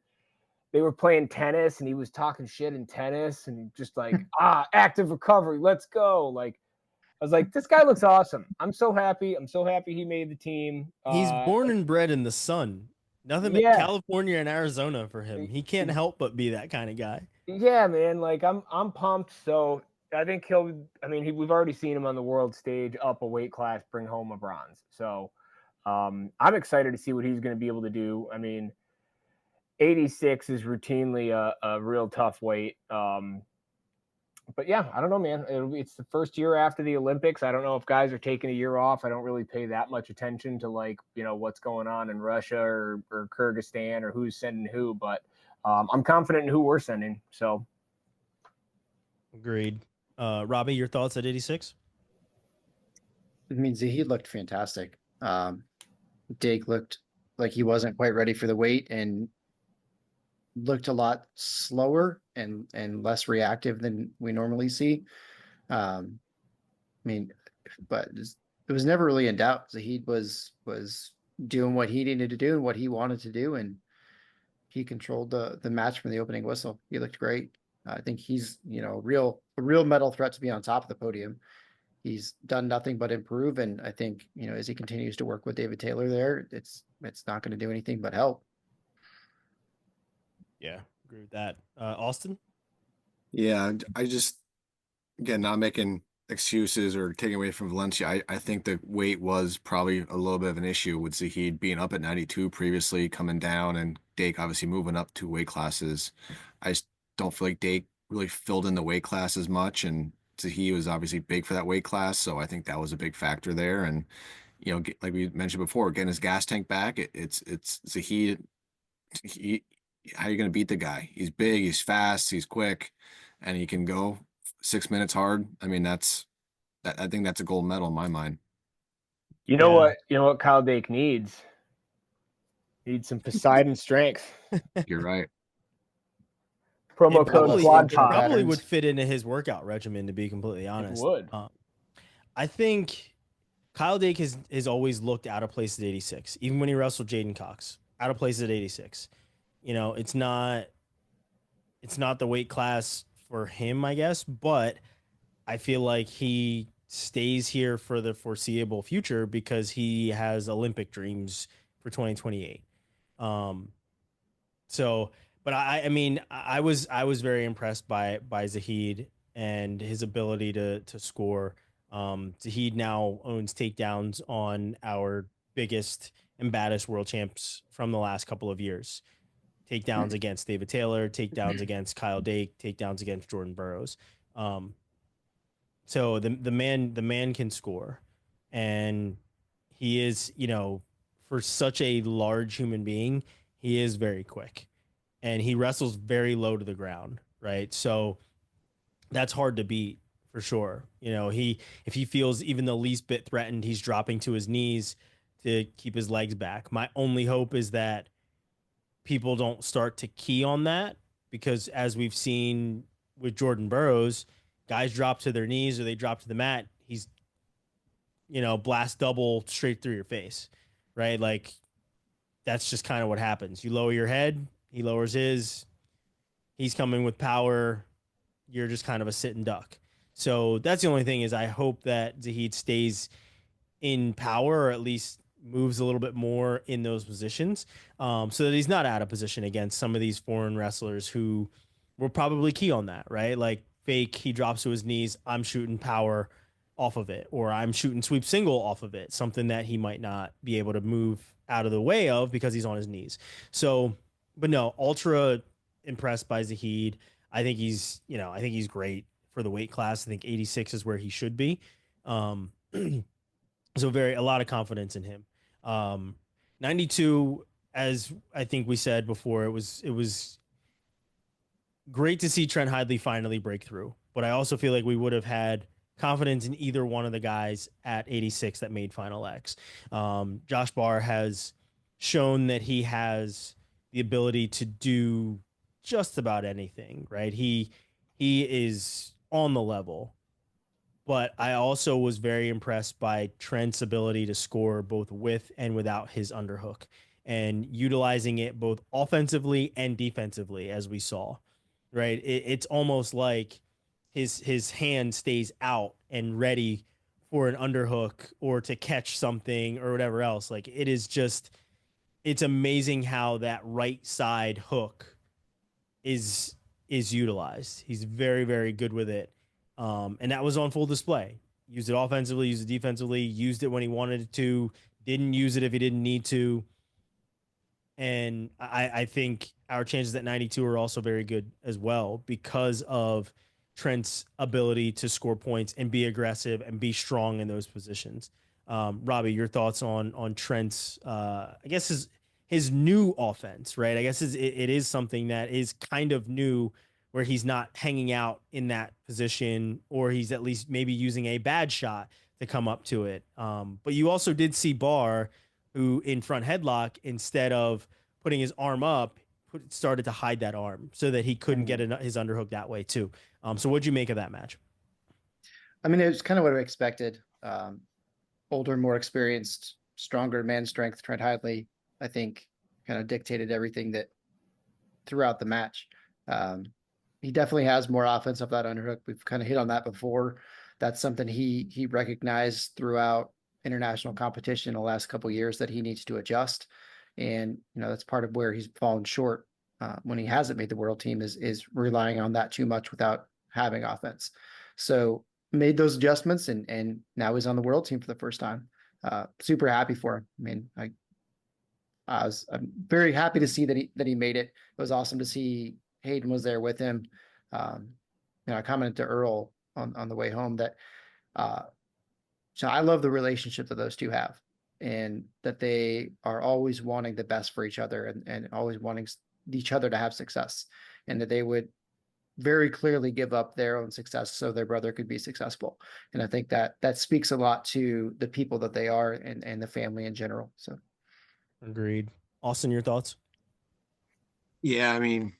S3: They were playing tennis and he was talking shit in tennis and just like, active recovery, let's go. Like, I was like, this guy looks awesome. I'm so happy. I'm so happy he made the team.
S2: He's born and bred in the sun. Nothing but California and Arizona for him. He can't help but be that kind of guy.
S3: Yeah, man. Like I'm pumped. So I think we've already seen him on the world stage, up a weight class, bring home a bronze. So I'm excited to see what he's going to be able to do. I mean, 86 is routinely a real tough weight. But yeah, I don't know, man. It's the first year after the Olympics. I don't know if guys are taking a year off. I don't really pay that much attention to what's going on in Russia or Kyrgyzstan or who's sending who. But I'm confident in who we're sending. So,
S2: agreed. Robbie, your thoughts at 86?
S4: I mean, Zahid looked fantastic. Dake looked like he wasn't quite ready for the weight and looked a lot slower and less reactive than we normally see. I mean, but it was never really in doubt. Zahid was doing what he needed to do and what he wanted to do, and he controlled the match from the opening whistle. He looked great. I think he's a real medal threat to be on top of the podium. He's done nothing but improve, and I think as he continues to work with David Taylor there, it's not going to do anything but help.
S2: Yeah, agree with that. Austin?
S5: Yeah, I just, again, not making excuses or taking away from Valencia. I think the weight was probably a little bit of an issue with Zahid being up at 92 previously, coming down, and Dake obviously moving up 2 weight classes. I just don't feel like Dake really filled in the weight class as much, and Zahid was obviously big for that weight class, so I think that was a big factor there. And like we mentioned before, getting his gas tank back, it's Zahid. How are you going to beat the guy? He's big, he's fast, he's quick, and he can go 6 minutes hard. I mean, I think that's a gold medal in my mind.
S3: You know what Kyle Dake needs? Needs some Poseidon strength.
S5: You're right.
S3: Promo code Quad
S2: probably would fit into his workout regimen, to be completely honest.
S3: It would.
S2: I think Kyle Dake has always looked out of place at 86, even when he wrestled Jaden Cox. Out of place at 86. It's not the weight class for him, I guess, but I feel like he stays here for the foreseeable future because he has Olympic dreams for 2028. So But I mean, I was very impressed by Zahid and his ability to score. Zahid now owns takedowns on our biggest and baddest world champs from the last couple of years. Takedowns against David Taylor, takedowns against Kyle Dake, takedowns against Jordan Burroughs. So the man can score, and he is, for such a large human being, he is very quick, and he wrestles very low to the ground, right? So that's hard to beat for sure. If he feels even the least bit threatened, he's dropping to his knees to keep his legs back. My only hope is that people don't start to key on that, because as we've seen with Jordan Burroughs, guys drop to their knees or they drop to the mat. He's, blast double straight through your face, right? Like, that's just kind of what happens. You lower your head, he lowers his, he's coming with power. You're just kind of a sitting duck. So that's the only thing, is I hope that Zahid stays in power, or at least moves a little bit more in those positions, so that he's not out of position against some of these foreign wrestlers who will probably key on that, right? Like Fake, he drops to his knees, I'm shooting power off of it, or I'm shooting sweep single off of it, something that he might not be able to move out of the way of because he's on his knees. So, but no, ultra impressed by Zahid. I think he's great for the weight class. I think 86 is where he should be. So a lot of confidence in him. 92, as I think we said before, it was great to see Trent Hidlay finally break through. But I also feel like we would have had confidence in either one of the guys at 86 that made Final X. Josh Barr has shown that he has the ability to do just about anything, right? He is on the level. But I also was very impressed by Trent's ability to score both with and without his underhook, and utilizing it both offensively and defensively, as we saw, right? It's almost like his hand stays out and ready for an underhook or to catch something or whatever else. Like, it's amazing how that right side hook is utilized. He's very, very good with it. And that was on full display. Used it offensively, used it defensively, used it when he wanted it to, didn't use it if he didn't need to. And I think our chances at 92 are also very good as well, because of Trent's ability to score points and be aggressive and be strong in those positions. Robbie, your thoughts on Trent's, I guess his new offense, right? I guess it is something that is kind of new, where he's not hanging out in that position, or he's at least maybe using a bad shot to come up to it. But you also did see Barr, who in front headlock, instead of putting his arm up, started to hide that arm so that he couldn't get his underhook that way too. So what'd you make of that match?
S4: I mean, it was kind of what I expected. Older, more experienced, stronger man strength. Trent Hidlay, I think, kind of dictated everything that throughout the match. He definitely has more offense off that underhook. We've kind of hit on that before. That's something he recognized throughout international competition in the last couple of years, that he needs to adjust. And, that's part of where he's fallen short when he hasn't made the world team, is relying on that too much without having offense. So made those adjustments, and now he's on the world team for the first time. Super happy for him. I mean, I'm very happy to see that he made it. It was awesome to see Hayden was there with him. I commented to Earl on the way home that so I love the relationship that those two have, and that they are always wanting the best for each other, and always wanting each other to have success, and that they would very clearly give up their own success so their brother could be successful. And I think that speaks a lot to the people that they are, and the family in general. So
S2: Agreed. Austin, your thoughts?
S5: Yeah, I mean,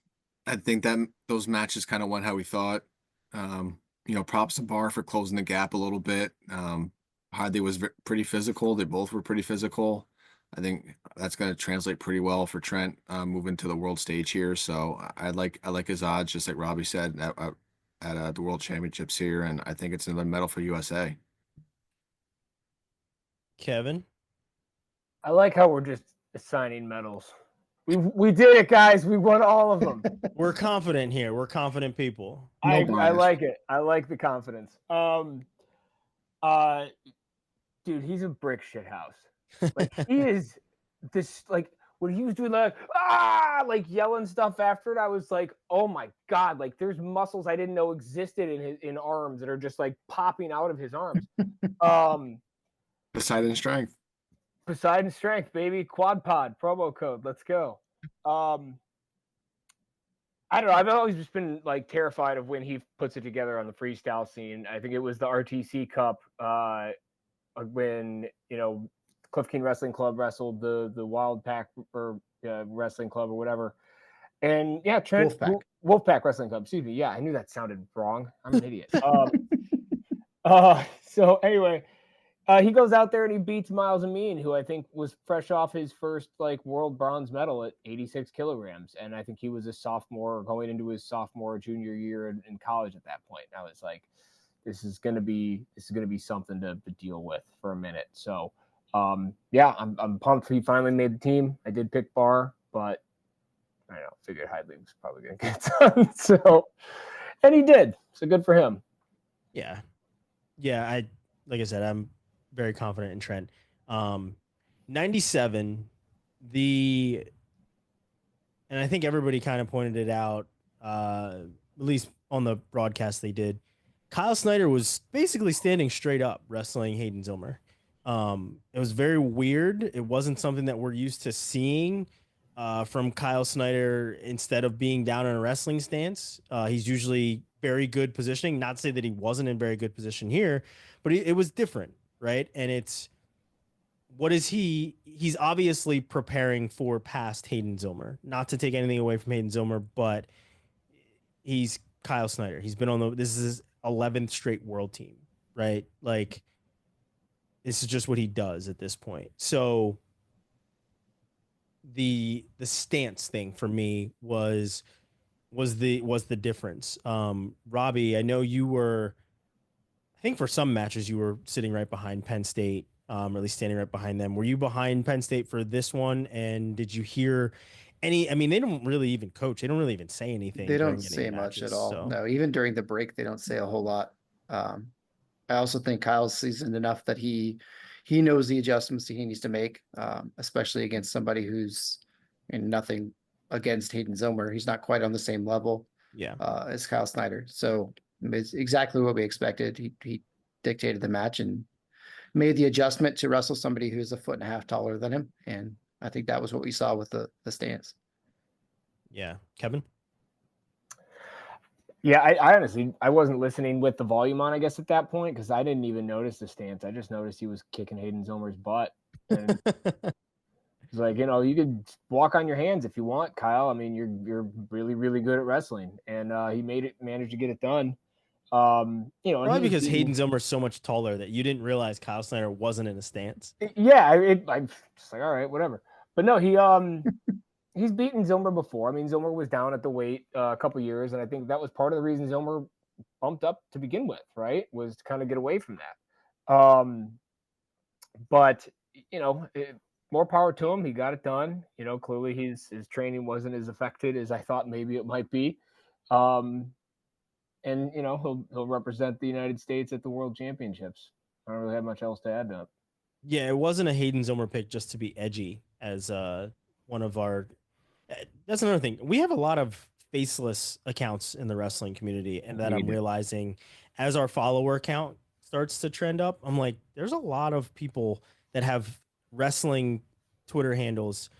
S5: I think that those matches kind of went how we thought. Props to Barr for closing the gap a little bit. Hidlay was pretty physical. They both were pretty physical. I think that's going to translate pretty well for Trent moving to the world stage here. So I like his odds, just like Robbie said, at the World Championships here, and I think it's another medal for USA.
S2: Kevin?
S3: I like how we're just assigning medals. We did it, guys. We won all of them.
S2: We're confident here. We're confident people.
S3: I
S5: bias.
S3: like it. I like the confidence. Dude, he's a brick shit house. Like he is this like when he was doing like yelling stuff after it, I was like, oh my god, like there's muscles I didn't know existed in arms that are just like popping out of his arms.
S5: Poseidon strength.
S3: Poseidon strength, baby. Quad pod promo code. Let's go. I don't know. I've always just been like terrified of when he puts it together on the freestyle scene. I think it was the RTC Cup when Cliff King Wrestling Club wrestled the Wild Pack or Wrestling Club or whatever. And yeah, Trent Wolfpack Wrestling Club. Excuse me. Yeah, I knew that sounded wrong. I'm an idiot. So anyway, he goes out there and he beats Miles Amin, who I think was fresh off his first like world bronze medal at 86 kilograms. And I think he was a sophomore going into his sophomore junior year in college at that point. Now it's like, this is going to be something to deal with for a minute. So yeah, I'm pumped he finally made the team. I did pick Barr, but I figured Hidlay was probably going to get done. So, and he did. So good for him.
S2: Yeah. Like I said, I'm very confident in Trent. 97, and I think everybody kind of pointed it out, at least on the broadcast they did. Kyle Snyder was basically standing straight up wrestling Hayden Zilmer. It was very weird. It wasn't something that we're used to seeing from Kyle Snyder. Instead of being down in a wrestling stance, he's usually very good positioning. Not to say that he wasn't in very good position here, but it was different, right? And what is he? He's obviously preparing for past Hayden Zilmer. Not to take anything away from Hayden Zilmer, but he's Kyle Snyder. He's been this is his 11th straight world team, right? Like, this is just what he does at this point. So the stance thing for me was the difference. Robbie, I know you were, I think for some matches you were sitting right behind Penn State, or at least standing right behind them. Were you behind Penn State for this one? And did you hear any? I mean, they don't really even coach. They don't really even say anything.
S4: They don't say much at all. So. No, even during the break, they don't say a whole lot. I also think Kyle's seasoned enough that he knows the adjustments he needs to make, especially against somebody who's nothing against Hayden Zilmer. He's not quite on the same level as Kyle Snyder. So it's exactly what we expected. He dictated the match and made the adjustment to wrestle somebody who's a foot and a half taller than him. And I think that was what we saw with the stance.
S2: Yeah. Kevin?
S3: Yeah, I honestly, I wasn't listening with the volume on, I guess, at that point, because I didn't even notice the stance. I just noticed he was kicking Hayden Zilmer's butt. And it's like, you could walk on your hands if you want, Kyle. I mean, you're really, really good at wrestling. And he managed to get it done.
S2: Probably because Hayden Zilmer's so much taller that you didn't realize Kyle Snyder wasn't in a stance.
S3: Yeah, I'm just like, all right, whatever. But no, he's beaten Zilmer before. I mean, Zilmer was down at the weight a couple years, and I think that was part of the reason Zilmer bumped up to begin with, right? Was to kind of get away from that. But more power to him. He got it done. Clearly his training wasn't as affected as I thought maybe it might be. And he'll represent the United States at the World Championships. I don't really have much else to add to it.
S2: Yeah, it wasn't a Hayden Zilmer pick just to be edgy as one of our. That's another thing. We have a lot of faceless accounts in the wrestling community, and that I'm realizing as our follower count starts to trend up, I'm like, there's a lot of people that have wrestling Twitter handles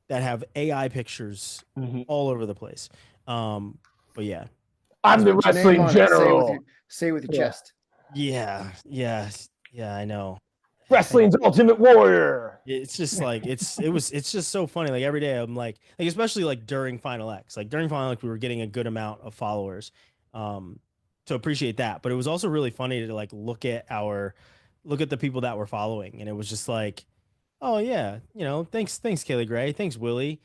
S2: that have AI pictures all over the place. But yeah.
S3: I'm the wrestling general.
S4: Say with your chest.
S2: Yeah, I know.
S3: Wrestling's Ultimate Warrior.
S2: It's just like it's just so funny. Like every day I'm like especially like during Final X. Like during Final X we were getting a good amount of followers. To appreciate that. But it was also really funny to like look at the people that were following, and it was just like, oh yeah, thanks Kaylee Gray, thanks Willie.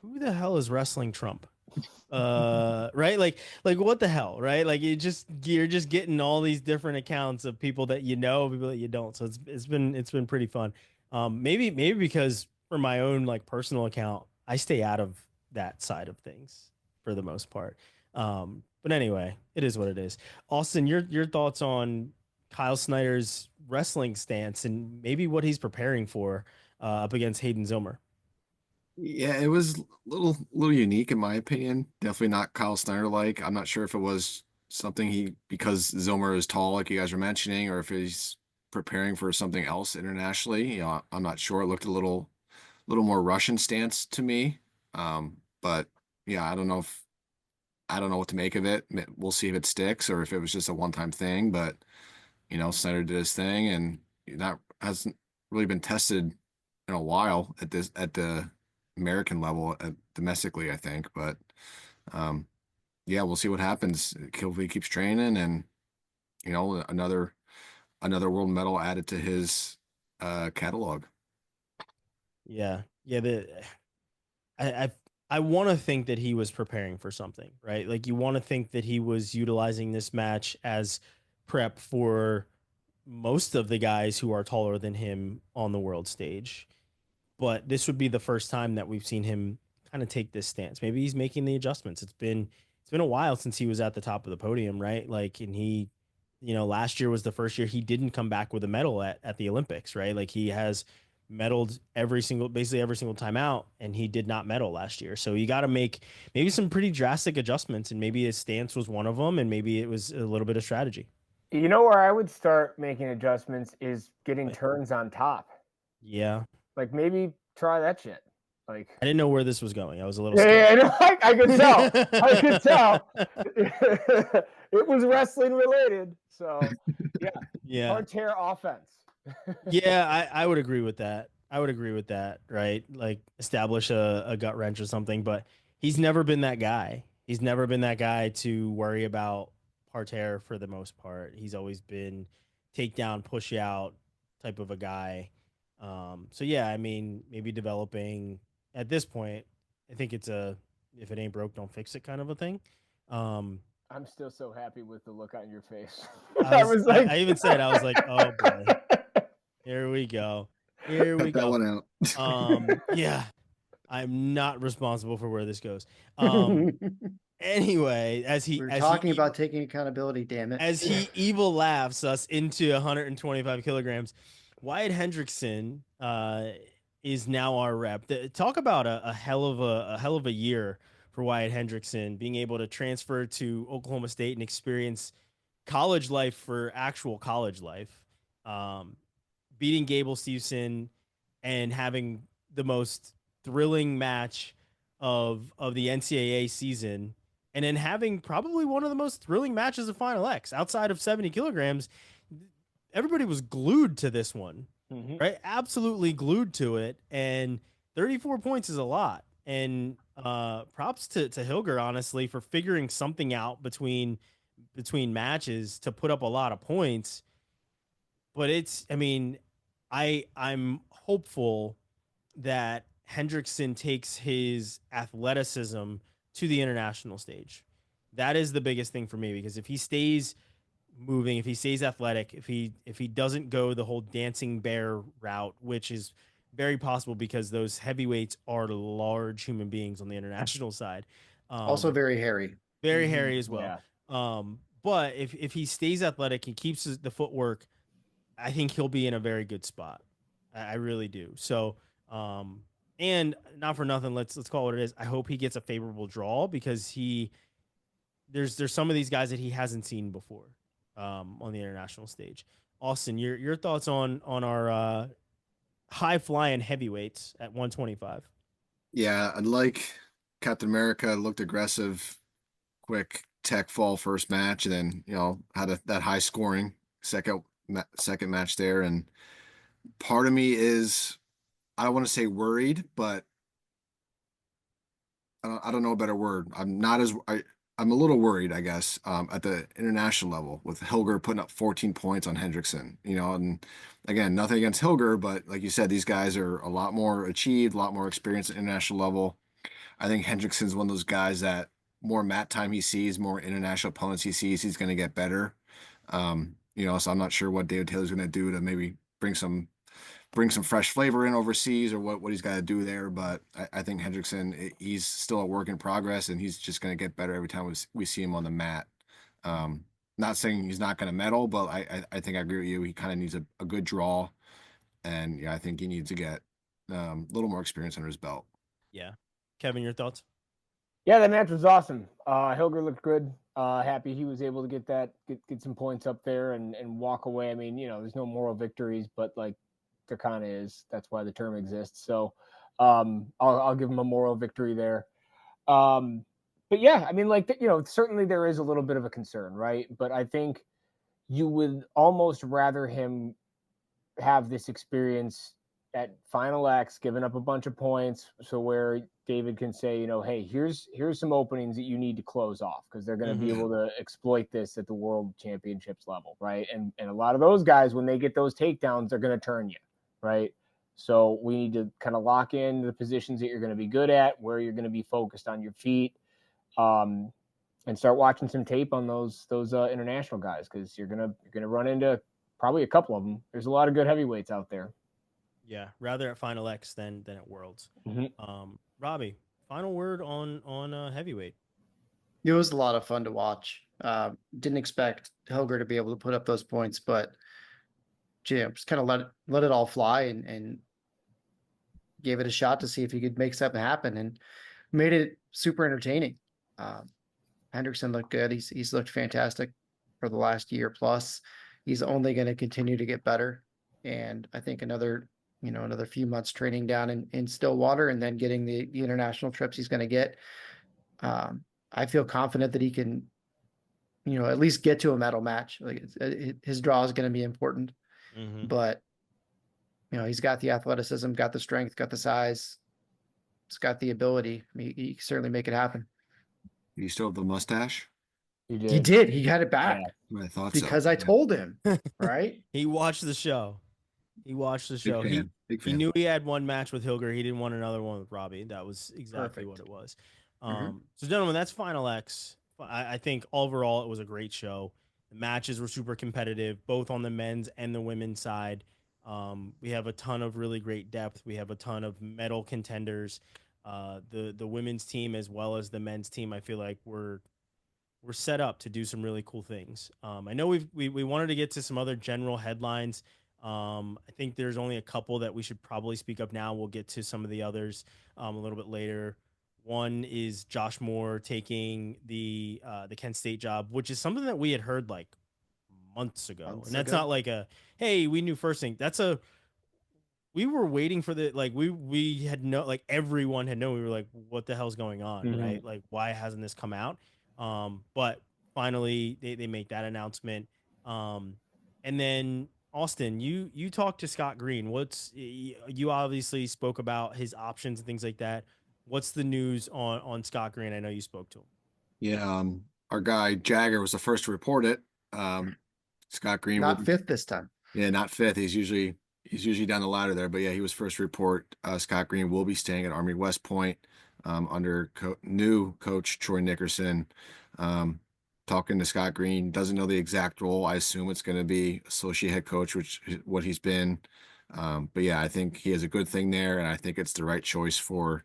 S2: Who the hell is Wrestling Trump? Right? Like what the hell, right? Like you're just getting all these different accounts of people that people that you don't. So it's been pretty fun. Maybe because for my own like personal account, I stay out of that side of things for the most part. But anyway, it is what it is. Austin, your thoughts on Kyle Snyder's wrestling stance and maybe what he's preparing for up against Hayden Zilmer.
S5: Yeah, it was a little unique in my opinion. Definitely not Kyle Snyder like. I'm not sure if it was something because Zilmer is tall, like you guys were mentioning, or if he's preparing for something else internationally. I'm not sure. It looked a little more Russian stance to me. But yeah, I don't know what to make of it. We'll see if it sticks or if it was just a one-time thing. But Snyder did his thing, and that hasn't really been tested in a while at the American level, domestically, I think. But yeah, we'll see what happens. Hopefully he keeps training, and another world medal added to his catalog.
S2: Yeah, yeah. I I want to think that he was preparing for something, right? Like you want to think that he was utilizing this match as prep for most of the guys who are taller than him on the world stage. But this would be the first time that we've seen him kind of take this stance. Maybe he's making the adjustments. It's been a while since he was at the top of the podium, right? Like, and he, last year was the first year he didn't come back with a medal at the Olympics, right? Like he has medaled basically every single time out, and he did not medal last year. So you got to make maybe some pretty drastic adjustments, and maybe his stance was one of them, and maybe it was a little bit of strategy.
S3: You know where I would start making adjustments is getting turns on top.
S2: Yeah.
S3: Like maybe try that shit. Like
S2: I didn't know where this was going. I was a little
S3: scared.
S2: Yeah,
S3: I could tell. I could tell. It was wrestling related. So
S2: yeah.
S3: Parterre offense.
S2: Yeah, I would agree with that. I would agree with that, right? Like establish a gut wrench or something, but he's never been that guy. He's never been that guy to worry about parterre for the most part. He's always been takedown, push out type of a guy. So yeah, I mean, maybe developing at this point, I think it's if it ain't broke, don't fix it kind of a thing.
S3: I'm still so happy with the look on your face.
S2: I even said, I was like, oh boy. Here we go. Here we
S5: Cut that
S2: go.
S5: one out.
S2: Yeah, I'm not responsible for where this goes. Anyway,
S4: We're talking about taking accountability, damn it.
S2: as he evil laughs us into 125 kilograms, Wyatt Hendrickson is now our rep. Talk about a hell of a year for Wyatt Hendrickson, being able to transfer to Oklahoma State and experience college life for actual college life. Beating Gable Steveson and having the most thrilling match of the NCAA season, and then having probably one of the most thrilling matches of Final X outside of 70 kilograms. Everybody was glued to this one, right? Absolutely glued to it. And 34 points is a lot. And props to Hilger, honestly, for figuring something out between matches to put up a lot of points. But I'm hopeful that Hendrickson takes his athleticism to the international stage. That is the biggest thing for me, because if he stays moving, if he stays athletic, if he doesn't go the whole dancing bear route, which is very possible because those heavyweights are large human beings on the international side.
S4: Also very hairy.
S2: Very hairy as well.
S3: Yeah.
S2: But if he stays athletic, he keeps the footwork, I think he'll be in a very good spot. I really do. So, and not for nothing, let's call it what it is. I hope he gets a favorable draw, because there's some of these guys that he hasn't seen before on the international stage. Austin, your thoughts on our high flying heavyweights at 125?
S5: Yeah, I'd like Captain America looked aggressive, quick tech fall first match, and then had that high scoring second match there. And part of me is, I don't want to say worried, but I don't know a better word. I'm a little worried, I guess, at the international level, with Hilger putting up 14 points on Hendrickson. And again, nothing against Hilger, but like you said, these guys are a lot more achieved, a lot more experienced at international level. I think Hendrickson's one of those guys that more mat time he sees, more international opponents he sees, he's going to get better. So I'm not sure what David Taylor's going to do to maybe bring some bring some fresh flavor in overseas or what he's got to do there. But I think Hendrickson, he's still a work in progress, and he's just going to get better every time we see him on the mat. Not saying he's not going to medal, but I think I agree with you. He kind of needs a good draw, and yeah, I think he needs to get a little more experience under his belt.
S2: Yeah. Kevin, your thoughts?
S3: Yeah, that match was awesome. Hilger looked good. Happy he was able to get some points up there and walk away. I mean, there's no moral victories, but like there kind of is. That's why the term exists. So I'll give him a moral victory there. But yeah, I mean, like, certainly there is a little bit of a concern, right? But I think you would almost rather him have this experience at Final X, giving up a bunch of points, so where David can say, hey, here's some openings that you need to close off, because they're going to be able to exploit this at the World Championships level, right? And a lot of those guys, when they get those takedowns, they're going to turn you, right? So we need to kind of lock in the positions that you're going to be good at, where you're going to be focused on your feet, and start watching some tape on those international guys, because you're gonna run into probably a couple of them. There's a lot of good heavyweights out there.
S2: Yeah, rather at Final X than at Worlds. Robbie, final word on heavyweight.
S4: It was a lot of fun to watch. Didn't expect Hilger to be able to put up those points, but just kind of let it all fly and gave it a shot to see if he could make something happen, and made it super entertaining. Hendrickson looked good. He's looked fantastic for the last year plus. He's only going to continue to get better, and I think another few months training down in Stillwater, and then getting the international trips he's going to get. I feel confident that he can, at least get to a medal match. Like his draw is going to be important, but he's got the athleticism, got the strength, got the size. It's got the ability. I mean, he can certainly make it happen.
S5: You still have the mustache?
S3: He did.
S4: He did. He got it back.
S5: Yeah. I thought
S4: because
S5: so.
S4: I told him, right?
S2: He watched the show. He knew he had one match with Hilger. He didn't want another one with Robbie. That was exactly what it was. So, gentlemen, that's Final X. I think overall it was a great show. The matches were super competitive, both on the men's and the women's side. We have a ton of really great depth. We have a ton of medal contenders. The women's team as well as the men's team, I feel like we're set up to do some really cool things. I know we wanted to get to some other general headlines. I think there's only a couple that we should probably speak up now. We'll get to some of the others a little bit later. One is Josh Moore taking the Kent State job, which is something that we had heard like months ago. And that's not like hey, we knew first thing. We were waiting for we had everyone had known. We were like, what the hell's going on? Right? Like, why hasn't this come out? But finally they make that announcement. And then Austin, you talked to Scott Green. You obviously spoke about his options and things like that. What's the news on Scott Green? I know you spoke to him.
S5: Yeah, our guy Jagger was the first to report it. Scott Green,
S4: not fifth this time.
S5: Yeah, not fifth. He's usually down the ladder there, but yeah, he was first to report. Scott Green will be staying at Army West Point under new coach Troy Nickerson. Talking to Scott Green, doesn't know the exact role. I assume it's going to be associate head coach, which is what he's been. But yeah, I think he has a good thing there, and I think it's the right choice for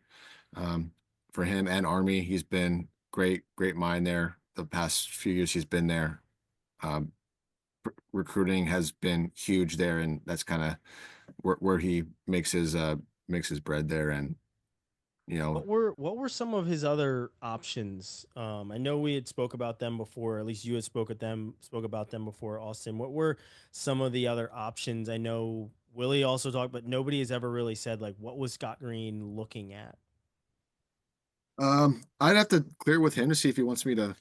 S5: him and Army. He's been great mind there the past few years he's been there. Recruiting has been huge there, and that's kind of where he makes his bread there. And
S2: what were some of his other options? I know we had spoke about them before, at least you had spoke about them before, Austin. What were some of the other options? I know Willie also talked, but nobody has ever really said like what was Scott Green looking at.
S5: I'd have to clear with him to see if he wants me to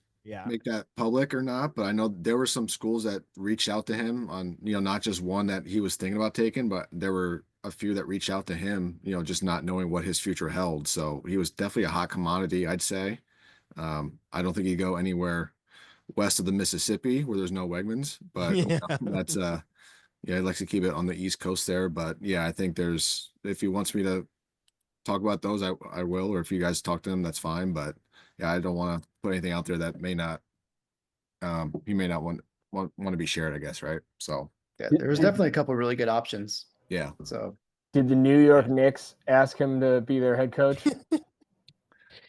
S5: make that public or not, but I know there were some schools that reached out to him on, not just one that he was thinking about taking, but there were a few that reached out to him, just not knowing what his future held. So he was definitely a hot commodity, I'd say. I don't think he'd go anywhere west of the Mississippi where there's no Wegmans, but that's he likes to keep it on the East Coast there. But yeah, I think if he wants me to talk about those, I will, or if you guys talk to him, that's fine. But yeah, I don't want to put anything out there that may not he may not want to be shared, I guess, right? So
S4: yeah, there was definitely a couple of really good options.
S5: Yeah.
S4: So
S3: Did the New York Knicks ask him to be their head coach?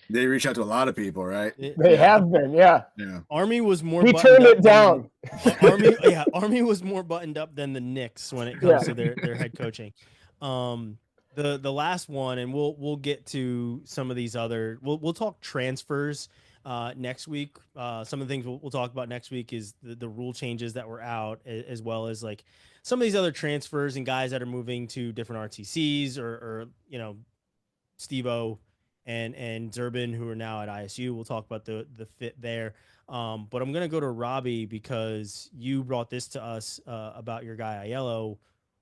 S5: They reach out to a lot of people, right?
S3: They have been, yeah.
S5: Yeah.
S2: Army was more
S3: He
S2: buttoned
S3: turned
S2: up
S3: it down.
S2: Army was more buttoned up than the Knicks when it comes to their head coaching. The last one, and we'll get to some of these other. We'll talk transfers next week. Some of the things we'll talk about next week is the rule changes that were out, as well as like some of these other transfers and guys that are moving to different RTCs or Steve-O and Durbin, who are now at ISU. We'll talk about the fit there. But I'm going to go to Robbie because you brought this to us about your guy Aiello.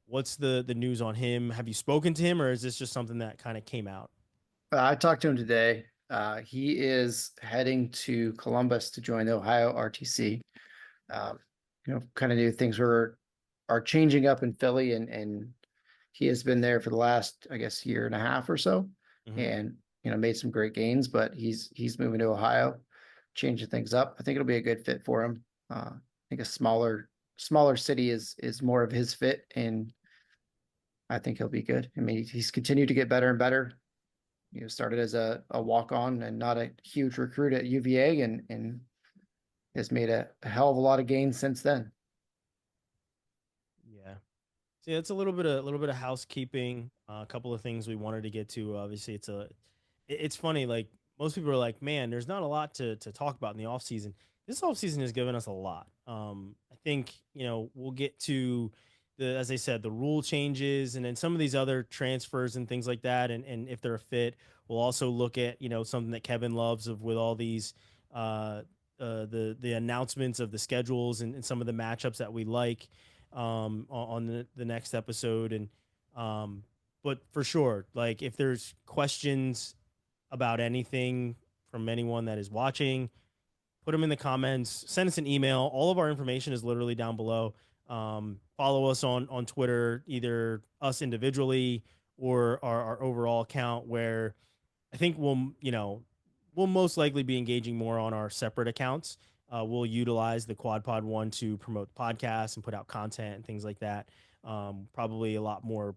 S2: What's the news on him? Have you spoken to him, or is this just something that kind of came out?
S4: I talked to him today. He is heading to Columbus to join the Ohio RTC. Kind of new things are changing up in Philly, and he has been there for the last, I guess, year and a half or so, and made some great gains. But he's moving to Ohio, changing things up. I think it'll be a good fit for him. I think a smaller city is more of his fit, and I think he'll be good. I mean, he's continued to get better and better. Started as a walk-on and not a huge recruit at UVA, and has made a hell of a lot of gains since then.
S2: Yeah. See, it's a little bit of housekeeping. A couple of things we wanted to get to. Obviously, it's funny. Like most people are like, man, there's not a lot to talk about in the off season. This off season has given us a lot. I think we'll get to as I said, the rule changes and then some of these other transfers and things like that. And if they're a fit, we'll also look at, something that Kevin loves with all these, the announcements of the schedules and some of the matchups that we like, on the next episode. And, but for sure, like if there's questions about anything from anyone that is watching, put them in the comments, send us an email. All of our information is literally down below. Follow us on Twitter, either us individually or our overall account, where I think we'll most likely be engaging more on our separate accounts. We'll utilize the Quad Pod one to promote the podcast and put out content and things like that. Probably a lot more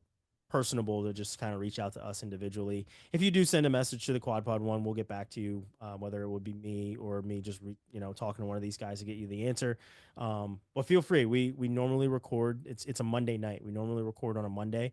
S2: personable to just kind of reach out to us individually. If you do send a message to the Quad Pod one, we'll get back to you, whether it would be me or me just talking to one of these guys to get you the answer. But feel free. We normally record. It's a Monday night. We normally record on a Monday.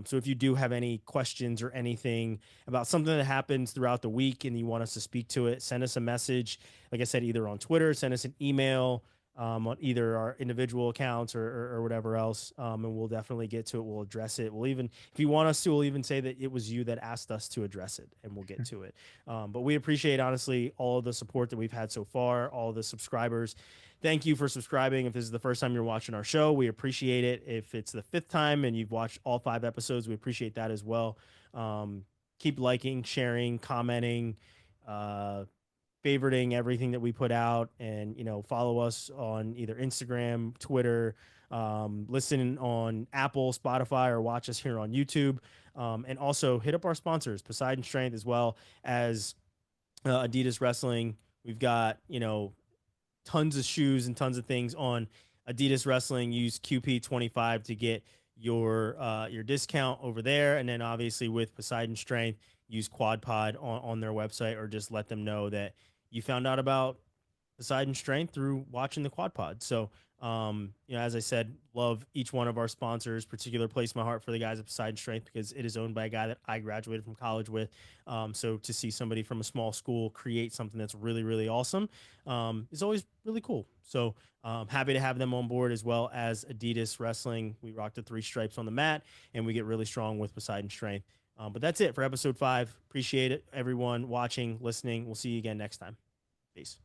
S2: So if you do have any questions or anything about something that happens throughout the week and you want us to speak to it, send us a message. Like I said, either on Twitter, send us an email, on either our individual accounts or whatever else. And we'll definitely get to it. We'll address it. We'll even, if you want us to, we'll even say that it was you that asked us to address it, and we'll get to it. But we appreciate, honestly, all of the support that we've had so far, all the subscribers. Thank you for subscribing. If this is the first time you're watching our show, we appreciate it. If it's the fifth time and you've watched all 5 episodes, we appreciate that as well. Keep liking, sharing, commenting, favoriting everything that we put out, and follow us on either Instagram, Twitter, listen on Apple, Spotify, or watch us here on YouTube. And also hit up our sponsors, Poseidon Strength, as well as Adidas Wrestling. We've got tons of shoes and tons of things on Adidas Wrestling. Use QP25 to get your discount over there. And then obviously with Poseidon Strength, use Quad Pod on their website, or just let them know that you found out about Poseidon Strength through watching the Quad Pod. So, as I said, love each one of our sponsors. Particular place in my heart for the guys at Poseidon Strength, because it is owned by a guy that I graduated from college with. So to see somebody from a small school create something that's really, really awesome, is always really cool. So happy to have them on board, as well as Adidas Wrestling. We rock the 3 stripes on the mat, and we get really strong with Poseidon Strength. But that's it for episode 5. Appreciate it, everyone watching, listening. We'll see you again next time. Peace.